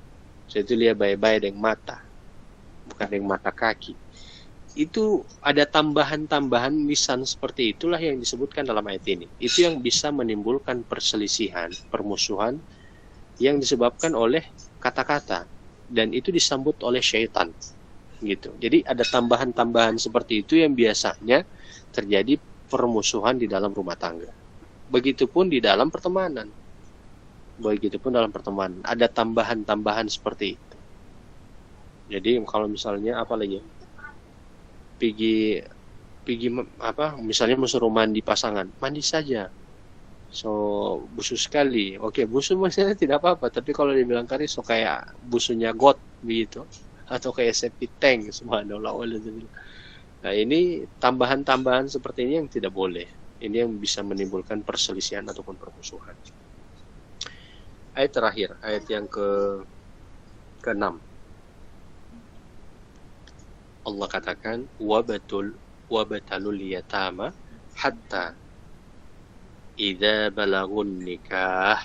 Saya itu lihat baik-baik dengan mata, bukan dengan mata kaki. Itu ada tambahan-tambahan lisan seperti itulah yang disebutkan dalam ayat ini. Itu yang bisa menimbulkan perselisihan, permusuhan yang disebabkan oleh kata-kata, dan itu disambut oleh syaitan gitu. Jadi ada tambahan-tambahan seperti itu yang biasanya terjadi permusuhan di dalam rumah tangga. Begitupun di dalam pertemanan. Ada tambahan-tambahan seperti itu. Jadi kalau misalnya apa lagi? Pergi misalnya musuh mandi pasangan, mandi saja. So busuk sekali. Oke, busuk maksudnya tidak apa-apa, tapi kalau dibilang kari so kayak busuknya got begitu, atau kayak septic tank, subhanallah. Nah, ini tambahan-tambahan seperti ini yang tidak boleh. Ini yang bisa menimbulkan perselisihan ataupun permusuhan. Ayat terakhir, ayat yang ke-6. Allah katakan wabatalul yatama hatta idza balagun nikah.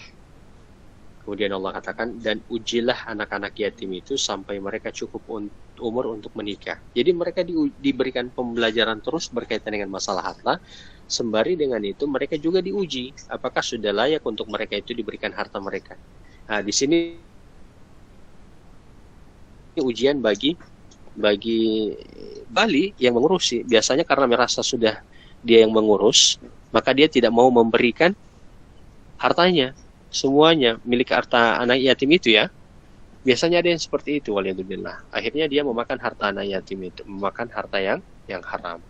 Kemudian Allah katakan, dan ujilah anak-anak yatim itu sampai mereka cukup umur untuk menikah. Jadi mereka diberikan pembelajaran terus berkaitan dengan masalah harta. Sembari dengan itu mereka juga diuji apakah sudah layak untuk mereka itu diberikan harta mereka. Nah, di sini ujian bagi bali yang mengurusi. Biasanya karena merasa sudah dia yang mengurus, maka dia tidak mau memberikan hartanya semuanya, milik harta anak yatim itu ya. Biasanya ada yang seperti itu, waliyadzubillah. Akhirnya dia memakan harta anak yatim itu, memakan harta yang haram.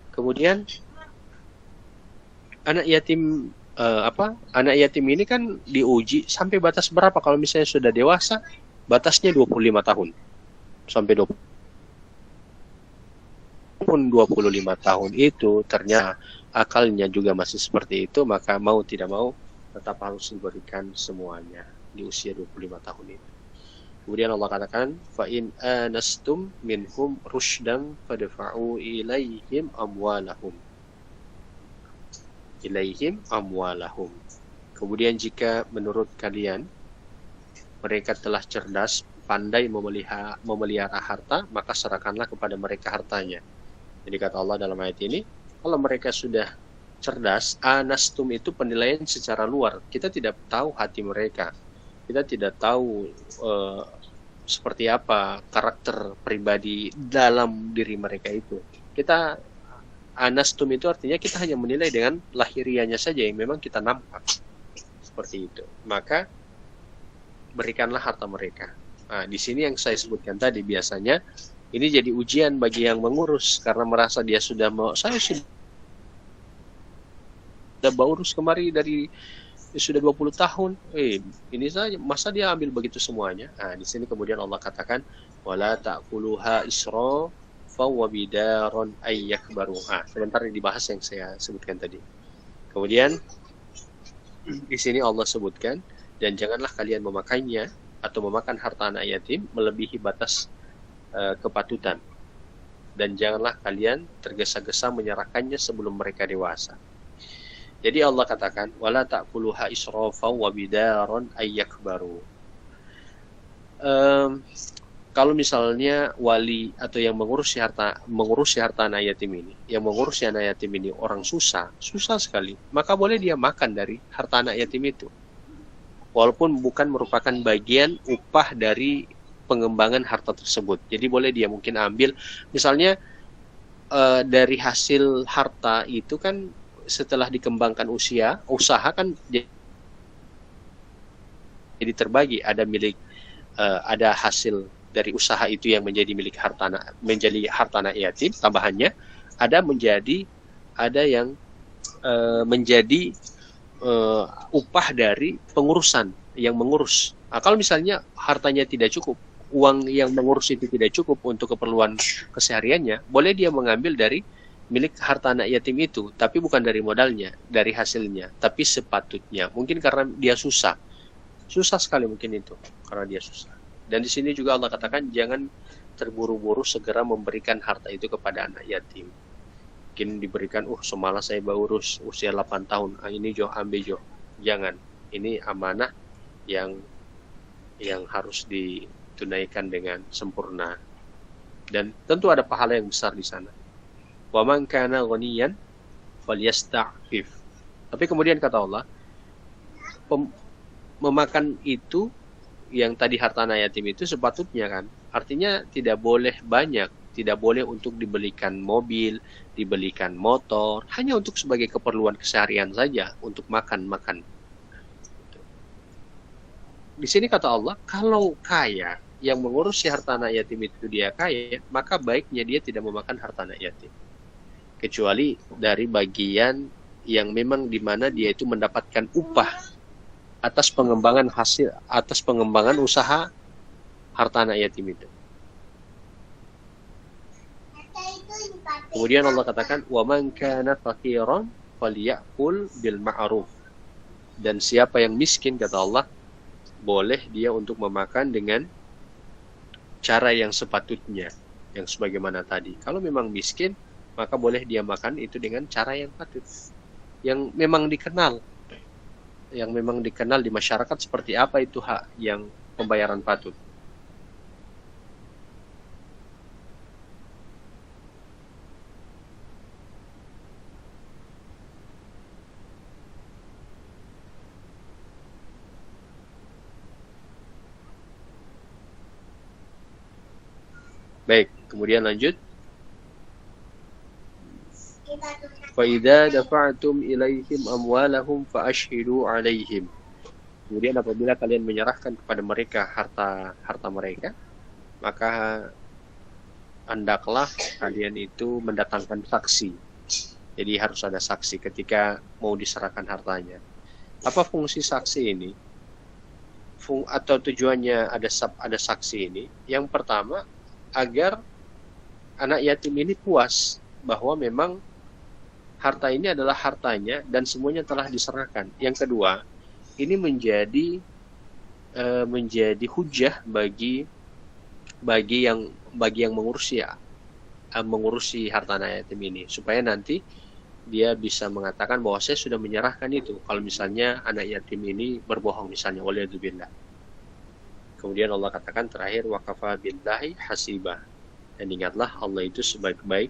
Kemudian anak yatim ini kan diuji sampai batas berapa? Kalau misalnya sudah dewasa, batasnya 25 tahun. Sampai 25 tahun itu ternyata akalnya juga masih seperti itu, maka mau tidak mau tetap harus diberikan semuanya di usia 25 tahun itu. Kemudian Allah katakan, fa in anastum minhum rusydan fadfa'u ilaihim amwalahum. Kemudian jika menurut kalian mereka telah cerdas, pandai memelihara harta, maka serahkanlah kepada mereka hartanya. Jadi kata Allah dalam ayat ini, kalau mereka sudah cerdas, anastum itu penilaian secara luar. Kita tidak tahu hati mereka. Kita tidak tahu seperti apa karakter pribadi dalam diri mereka itu. Kita anastum itu artinya kita hanya menilai dengan lahiriahnya saja yang memang kita nampak. Seperti itu. Maka berikanlah harta mereka. Nah, di sini yang saya sebutkan tadi, biasanya ini jadi ujian bagi yang mengurus karena merasa dia sudah saya sudah urus kemari dari sudah 20 tahun. Ini saja masa dia ambil begitu semuanya. Nah, di sini kemudian Allah katakan wala ta'kuluha israfa wa bidaron ayyakbaru. Sebentar dibahas yang saya sebutkan tadi. Kemudian di sini Allah sebutkan, dan janganlah kalian memakannya atau memakan harta anak yatim melebihi batas kepatutan, dan janganlah kalian tergesa-gesa menyerahkannya sebelum mereka dewasa. Jadi Allah katakan wala ta'kuluha israfa wa bidaron ayyakbaru. Kalau misalnya wali atau yang mengurusi harta anak yatim ini, orang susah sekali, maka boleh dia makan dari harta anak yatim itu, walaupun bukan merupakan bagian upah dari pengembangan harta tersebut. Jadi boleh dia mungkin ambil, misalnya dari hasil harta itu kan setelah dikembangkan usaha kan jadi terbagi, ada milik ada hasil dari usaha itu yang menjadi milik harta anak yatim, tambahannya ada yang menjadi upah dari pengurusan yang mengurus. Nah, kalau misalnya hartanya tidak cukup, uang yang mengurus itu tidak cukup untuk keperluan kesehariannya, boleh dia mengambil dari milik harta anak yatim itu, tapi bukan dari modalnya, dari hasilnya, tapi sepatutnya. Mungkin karena dia susah, Susah sekali mungkin itu, karena dia susah. Dan di sini juga Allah katakan jangan terburu-buru segera memberikan harta itu kepada anak yatim. Mungkin diberikan, semalas saya baru usia 8 tahun, ini Jo, ambil Jo. Jangan, ini amanah yang harus ditunaikan dengan sempurna. Dan tentu ada pahala yang besar di sana. Wa man kana ghaniyan falyasta'fif. Tapi kemudian kata Allah, memakan itu yang tadi harta anak yatim itu sepatutnya kan, artinya tidak boleh banyak, tidak boleh untuk dibelikan mobil, dibelikan motor, hanya untuk sebagai keperluan keseharian saja, untuk makan. Di sini kata Allah, kalau kaya yang mengurusi harta anak yatim itu dia kaya, maka baiknya dia tidak memakan harta anak yatim, kecuali dari bagian yang memang dimana dia itu mendapatkan upah atas pengembangan hasil, atas pengembangan usaha harta anak yatim itu. Kemudian Allah katakan, wa man kana faqiran falyakul bil ma'ruf. Dan siapa yang miskin, kata Allah, boleh dia untuk memakan dengan cara yang sepatutnya, yang sebagaimana tadi. Kalau memang miskin, maka boleh dia makan itu dengan cara yang patut, yang memang dikenal di masyarakat seperti apa itu hak yang pembayaran patut. Baik, kemudian lanjut. فَإِذَا دَفَعْتُمْ إِلَيْهِمْ أَمْوَالَهُمْ فَأَشْهِدُوا عَلَيْهِمْ. Kemudian apabila kalian menyerahkan kepada mereka harta mereka, maka hendaklah kalian itu mendatangkan saksi. Jadi harus ada saksi ketika mau diserahkan hartanya. Apa fungsi saksi ini? Atau tujuannya ada saksi ini? Yang pertama, agar anak yatim ini puas bahwa memang harta ini adalah hartanya dan semuanya telah diserahkan. Yang kedua, ini menjadi hujah bagi yang mengurusi harta anak yatim ini, supaya nanti dia bisa mengatakan bahwa saya sudah menyerahkan itu. Kalau misalnya anak yatim ini berbohong misalnya, waliyadzubillah. Kemudian Allah katakan terakhir, wa kafa billahi hasibah. Dan ingatlah Allah itu sebaik-baik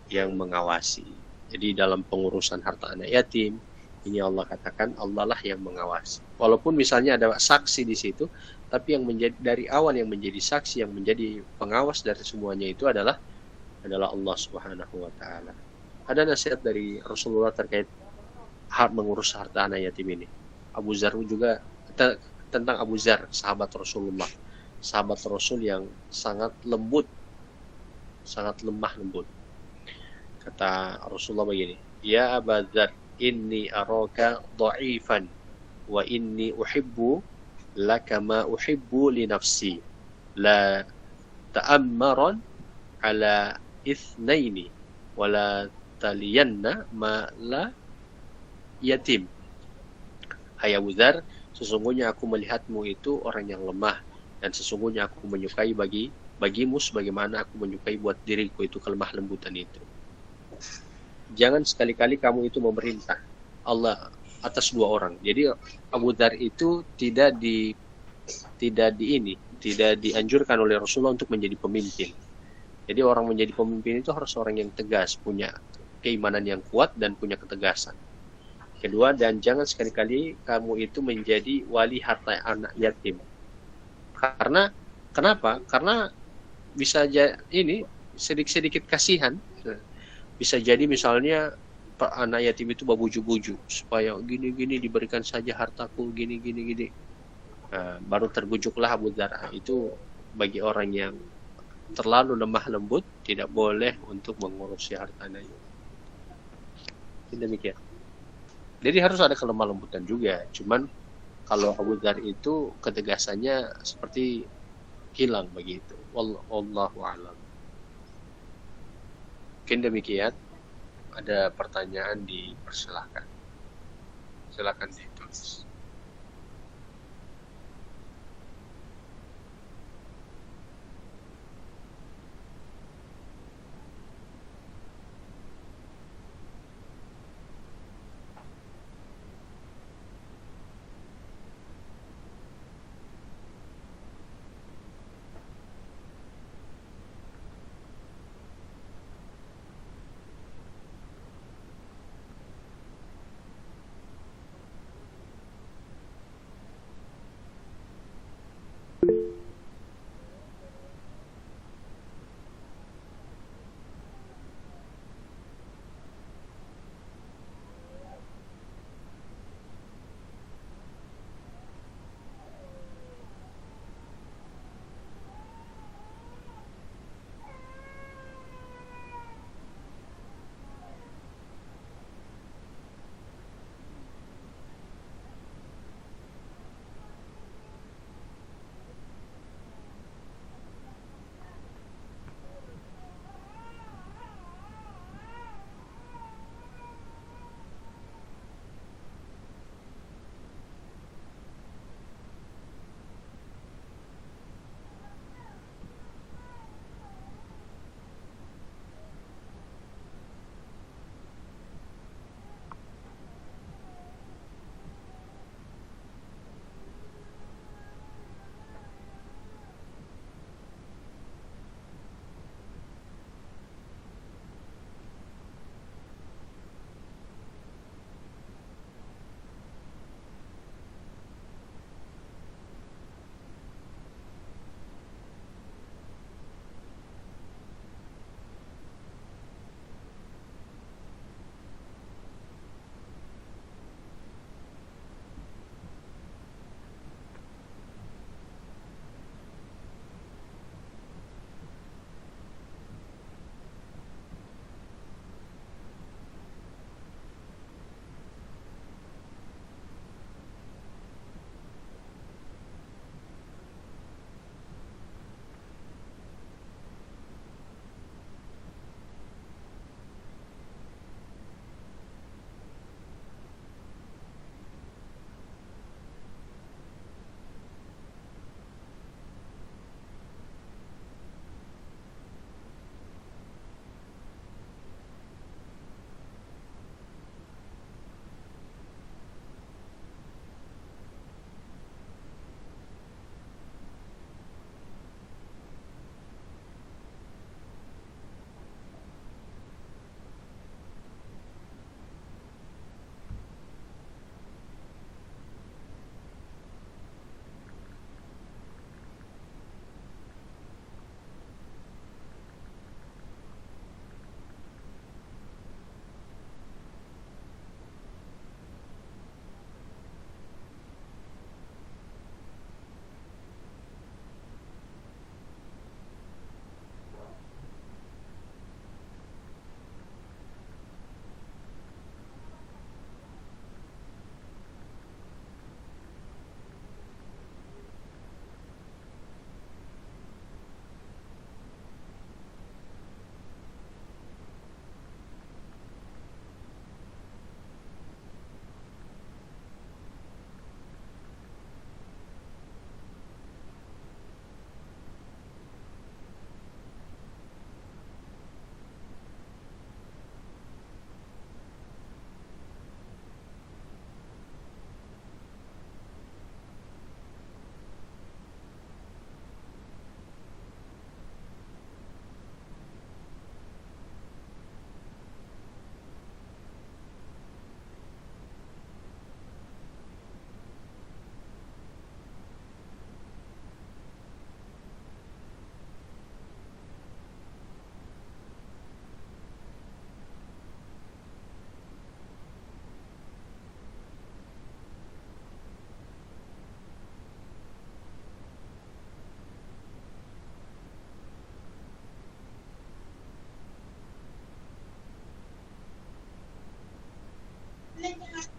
yang mengawasi. Jadi dalam pengurusan harta anak yatim ini Allah katakan Allah lah yang mengawasi. Walaupun misalnya ada saksi di situ, tapi yang menjadi dari awal yang menjadi saksi, yang menjadi pengawas dari semuanya itu adalah Allah Subhanahu wa taala. Ada nasihat dari Rasulullah terkait mengurus harta anak yatim ini. Abu Zar juga tentang Abu Zar, sahabat Rasulullah. Sahabat Rasul yang sangat lembut, sangat lemah lembut. Kata Rasulullah begini, ya Abu Dzar, inni araka dha'ifan wa inni uhibbu laka ma uhibbu li nafsi, la ta'ammaran ala ithnaini wa la taliyanna ma la yatim. Hai Abu Dzar, sesungguhnya aku melihatmu itu orang yang lemah, dan sesungguhnya aku menyukai bagimu sebagaimana aku menyukai buat diriku itu kelemah lembutan itu. Jangan sekali-kali kamu itu memerintah Allah atas dua orang. Jadi Abu Dzar itu tidak dianjurkan oleh Rasulullah untuk menjadi pemimpin. Jadi orang menjadi pemimpin itu harus orang yang tegas, punya keimanan yang kuat dan punya ketegasan. Kedua, dan jangan sekali-kali kamu itu menjadi wali harta anak yatim. Karena kenapa? Karena bisa ini sedikit kasihan. Bisa jadi misalnya anak yatim itu babuju-buju supaya gini-gini diberikan saja hartaku, gini. Nah, baru terbujuklah Abu Dzar. Itu bagi orang yang terlalu lemah lembut, tidak boleh untuk mengurusi hartanya. Demikian. Jadi harus ada kelemah lembutan juga. Cuman kalau Abu Dzar itu ketegasannya seperti hilang begitu. Wallahu a'lam. Mungkin demikian. Ada pertanyaan, dipersilakan. Silakan ditulis.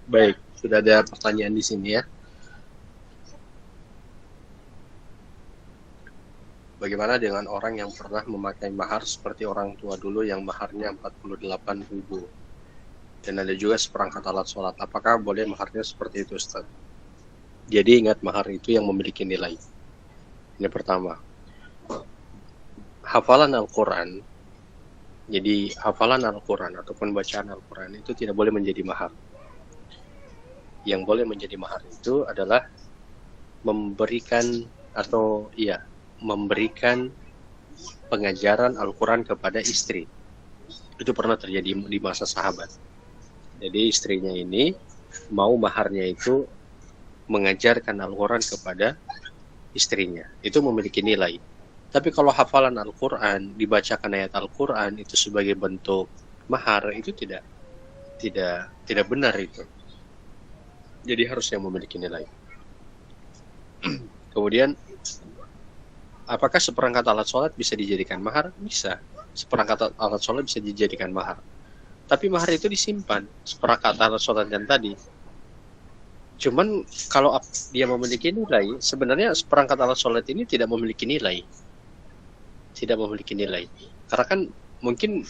Baik, sudah ada pertanyaan di sini ya. Bagaimana dengan orang yang pernah memakai mahar seperti orang tua dulu yang maharnya 48.000? Dan ada juga seperangkat alat sholat. Apakah boleh maharnya seperti itu, Ustaz? Jadi ingat, mahar itu yang memiliki nilai. Ini pertama. Hafalan Al-Quran. Jadi hafalan Al-Quran ataupun bacaan Al-Quran itu tidak boleh menjadi mahar. Yang boleh menjadi mahar itu adalah memberikan pengajaran Al-Quran kepada istri. Itu pernah terjadi di masa sahabat. Jadi istrinya ini mau maharnya itu mengajarkan Al-Quran kepada istrinya, itu memiliki nilai. Tapi kalau hafalan Al-Quran, dibacakan ayat Al-Quran itu sebagai bentuk mahar, itu tidak benar itu. Jadi harusnya memiliki nilai. Kemudian, apakah seperangkat alat sholat bisa dijadikan mahar? Bisa. Seperangkat alat sholat bisa dijadikan mahar. Tapi mahar itu disimpan, seperangkat alat sholat yang tadi. Cuman kalau dia memiliki nilai, sebenarnya seperangkat alat sholat ini tidak memiliki nilai. Tidak memiliki nilai. Karena kan mungkin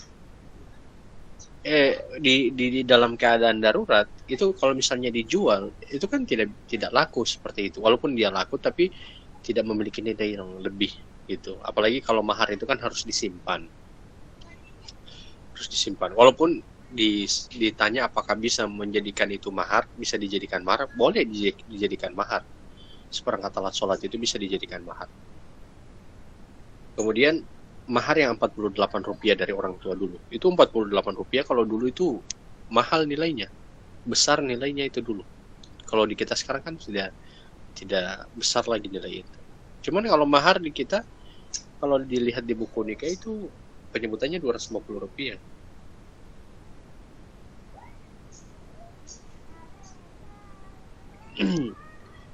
di dalam keadaan darurat itu kalau misalnya dijual itu kan tidak laku seperti itu. Walaupun dia laku tapi tidak memiliki nilai yang lebih gitu. Apalagi kalau mahar itu kan harus disimpan. Harus disimpan. Walaupun ditanya apakah bisa menjadikan itu mahar, bisa dijadikan mahar, boleh dijadikan mahar. Seperangkat alat sholat itu bisa dijadikan mahar. Kemudian mahar yang Rp48 dari orang tua dulu. Itu Rp48 kalau dulu itu mahal nilainya. Besar nilainya itu dulu. Kalau di kita sekarang kan tidak besar lagi nilai itu. Cuman kalau mahar di kita, kalau dilihat di buku nikah itu penyebutannya Rp250.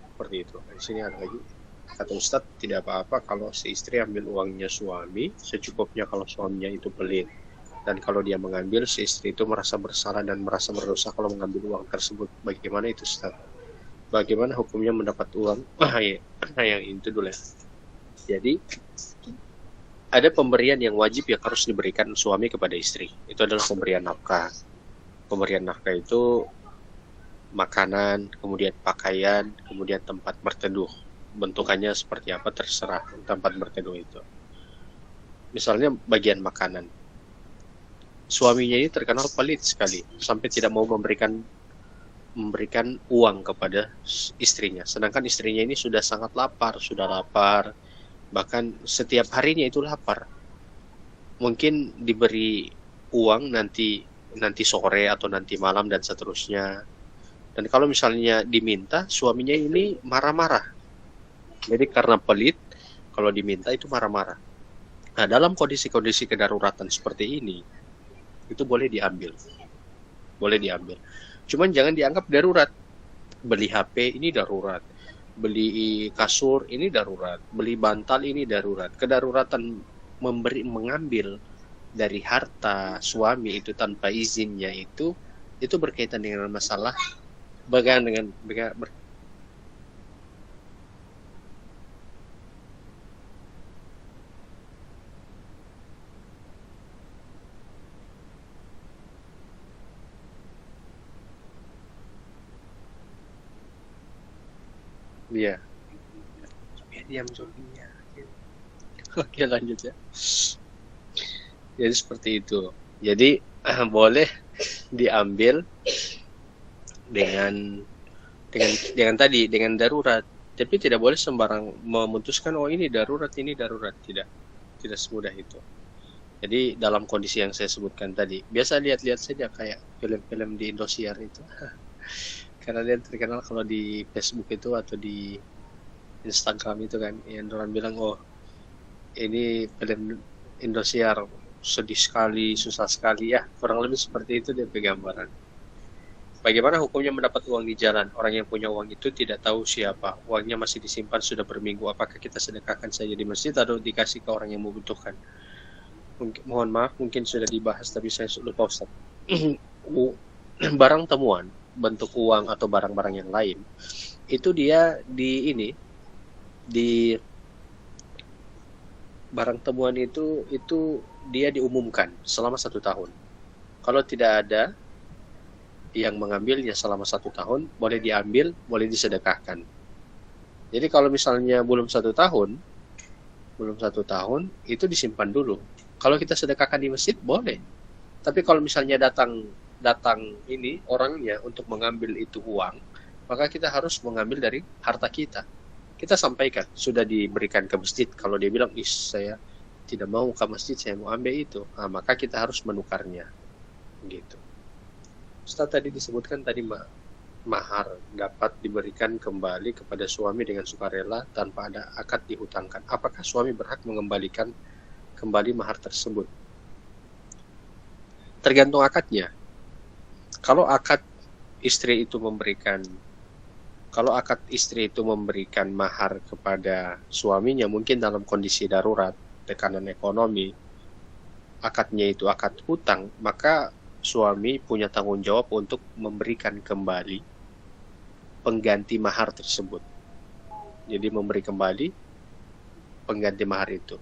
Seperti itu. Di sini ada lagi. Kata Ustadz, tidak apa-apa kalau si istri ambil uangnya suami, secukupnya kalau suaminya itu pelit. Dan kalau dia mengambil, si istri itu merasa bersalah dan merasa berdosa kalau mengambil uang tersebut. Bagaimana itu Ustadz? Bagaimana hukumnya mendapat uang? Yang itu dulu ya. Jadi, ada pemberian yang wajib yang harus diberikan suami kepada istri. Itu adalah pemberian nafkah. Pemberian nafkah itu makanan, kemudian pakaian, kemudian tempat berteduh. Bentukannya seperti apa terserah tempat berteduh itu. Misalnya bagian makanan, suaminya ini terkenal pelit sekali sampai tidak mau memberikan uang kepada istrinya, sedangkan istrinya ini sudah sangat lapar, bahkan setiap harinya itu lapar. Mungkin diberi uang nanti sore atau nanti malam dan seterusnya. Dan kalau misalnya diminta, suaminya ini marah-marah. Jadi karena pelit, kalau diminta itu marah-marah. Nah, dalam kondisi-kondisi kedaruratan seperti ini, itu boleh diambil. Boleh diambil. Cuman jangan dianggap darurat. Beli HP ini darurat. Beli kasur ini darurat. Beli bantal ini darurat. Kedaruratan mengambil dari harta suami itu tanpa izinnya itu berkaitan dengan masalah Iya. Diam Sofinya. Oke, lanjut ya. Jadi seperti itu. Jadi boleh diambil dengan darurat. Tapi tidak boleh sembarang memutuskan ini darurat. Tidak semudah itu. Jadi dalam kondisi yang saya sebutkan tadi, biasa lihat-lihat saja kayak film-film di Indosiar itu. Karena dia terkenal kalau di Facebook itu atau di Instagram itu kan, yang orang bilang, oh ini film Indosiar sedih sekali, susah sekali ya, kurang lebih seperti itu dia gambaran. Bagaimana hukumnya mendapat uang di jalan? Orang yang punya uang itu tidak tahu siapa, uangnya masih disimpan sudah berminggu, apakah kita sedekahkan saja di masjid atau dikasih ke orang yang membutuhkan? Mohon maaf, mungkin sudah dibahas tapi saya lupa Ustaz. Barang temuan, bentuk uang atau barang-barang yang lain, itu dia di barang temuan itu dia diumumkan selama 1 tahun. Kalau tidak ada yang mengambilnya selama 1 tahun, boleh diambil, boleh disedekahkan. Jadi kalau misalnya belum 1 tahun, itu disimpan dulu. Kalau kita sedekahkan di masjid boleh. Tapi kalau misalnya datang ini orangnya untuk mengambil itu uang, maka kita harus mengambil dari harta kita. Kita sampaikan sudah diberikan ke masjid. Kalau dia bilang, saya tidak mau ke masjid, saya mau ambil itu, maka kita harus menukarnya. Gitu. Ustaz tadi disebutkan tadi mahar dapat diberikan kembali kepada suami dengan sukarela tanpa ada akad dihutangkan. Apakah suami berhak mengembalikan kembali mahar tersebut? Tergantung akadnya. Kalau akad istri itu memberikan mahar kepada suaminya, mungkin dalam kondisi darurat, tekanan ekonomi, akadnya itu akad hutang, maka suami punya tanggung jawab untuk memberikan kembali pengganti mahar tersebut. Jadi memberi kembali pengganti mahar itu.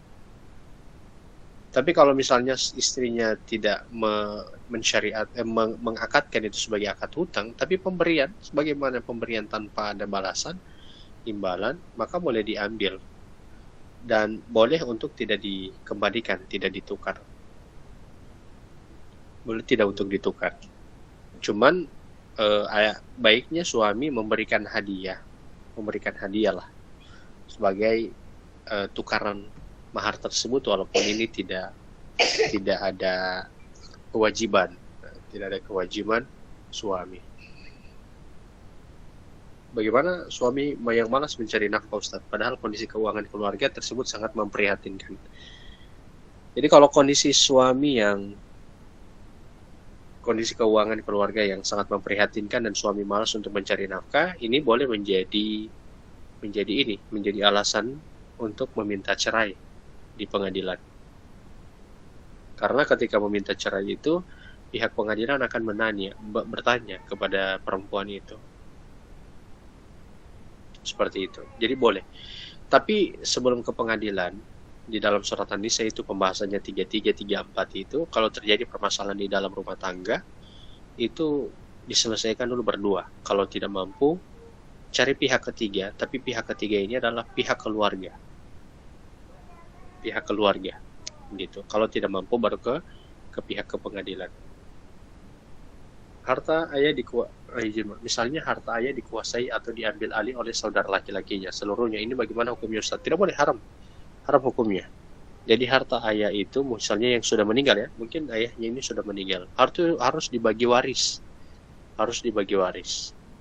Tapi kalau misalnya istrinya tidak mengakadkan itu sebagai akad hutang, tapi pemberian, sebagaimana pemberian tanpa ada balasan, imbalan, maka boleh diambil. Dan boleh untuk tidak dikembalikan, tidak ditukar. Boleh tidak untuk ditukar. Cuman baiknya suami memberikan hadiah lah sebagai tukaran mahar tersebut, walaupun ini tidak ada kewajiban suami. Bagaimana suami yang malas mencari nafkah, Ustaz, padahal kondisi keuangan keluarga tersebut sangat memprihatinkan. Jadi kalau kondisi keuangan keluarga yang sangat memprihatinkan dan suami malas untuk mencari nafkah, ini boleh menjadi alasan untuk meminta cerai di pengadilan. Karena ketika meminta cerai itu, pihak pengadilan akan bertanya kepada perempuan itu. Seperti itu. Jadi boleh. Tapi sebelum ke pengadilan, di dalam surat An-Nisa itu pembahasannya 33, 34 itu, kalau terjadi permasalahan di dalam rumah tangga, itu diselesaikan dulu berdua. Kalau tidak mampu, cari pihak ketiga, tapi pihak ketiga ini adalah pihak keluarga. Gitu. Kalau tidak mampu baru ke pihak ke pengadilan. Misalnya harta ayah dikuasai atau diambil alih oleh saudara laki-lakinya seluruhnya. Ini bagaimana hukumnya, Ustaz? Tidak boleh, haram hukumnya. Jadi harta ayah itu misalnya yang sudah meninggal ya, mungkin ayahnya ini sudah meninggal, harus dibagi waris.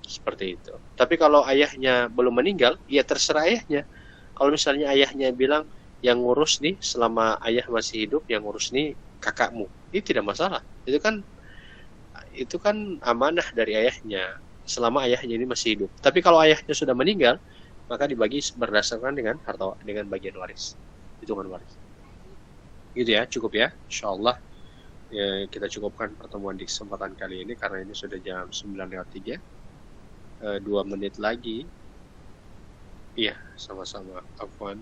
Seperti itu. Tapi kalau ayahnya belum meninggal, ya terserah ayahnya. Kalau misalnya ayahnya bilang, yang ngurus nih selama ayah masih hidup, yang ngurus nih kakakmu, ini tidak masalah. Itu kan amanah dari ayahnya selama ayahnya ini masih hidup. Tapi kalau ayahnya sudah meninggal, maka dibagi berdasarkan dengan bagian waris, hitungan waris. Gitu ya, cukup ya, insyaallah. Ya, kita cukupkan pertemuan di kesempatan kali ini karena ini sudah jam 9:03. 2 menit lagi. Iya, sama-sama. Afwan.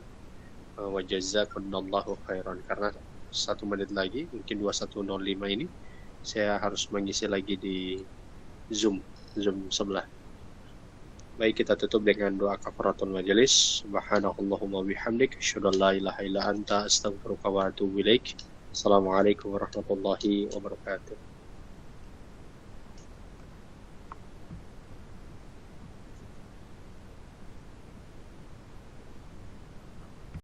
Wa jazakumullahu khairan. Karena 1 menit lagi, mungkin 21.05 ini saya harus mengisi lagi di Zoom sebelah. Baik, kita tutup dengan doa kafaratul majelis. Subhanakallahumma bihamdik, asyhadu an la ilaha illa anta, astaghfiruka wa atubu ilaik. Assalamualaikum warahmatullahi wabarakatuh.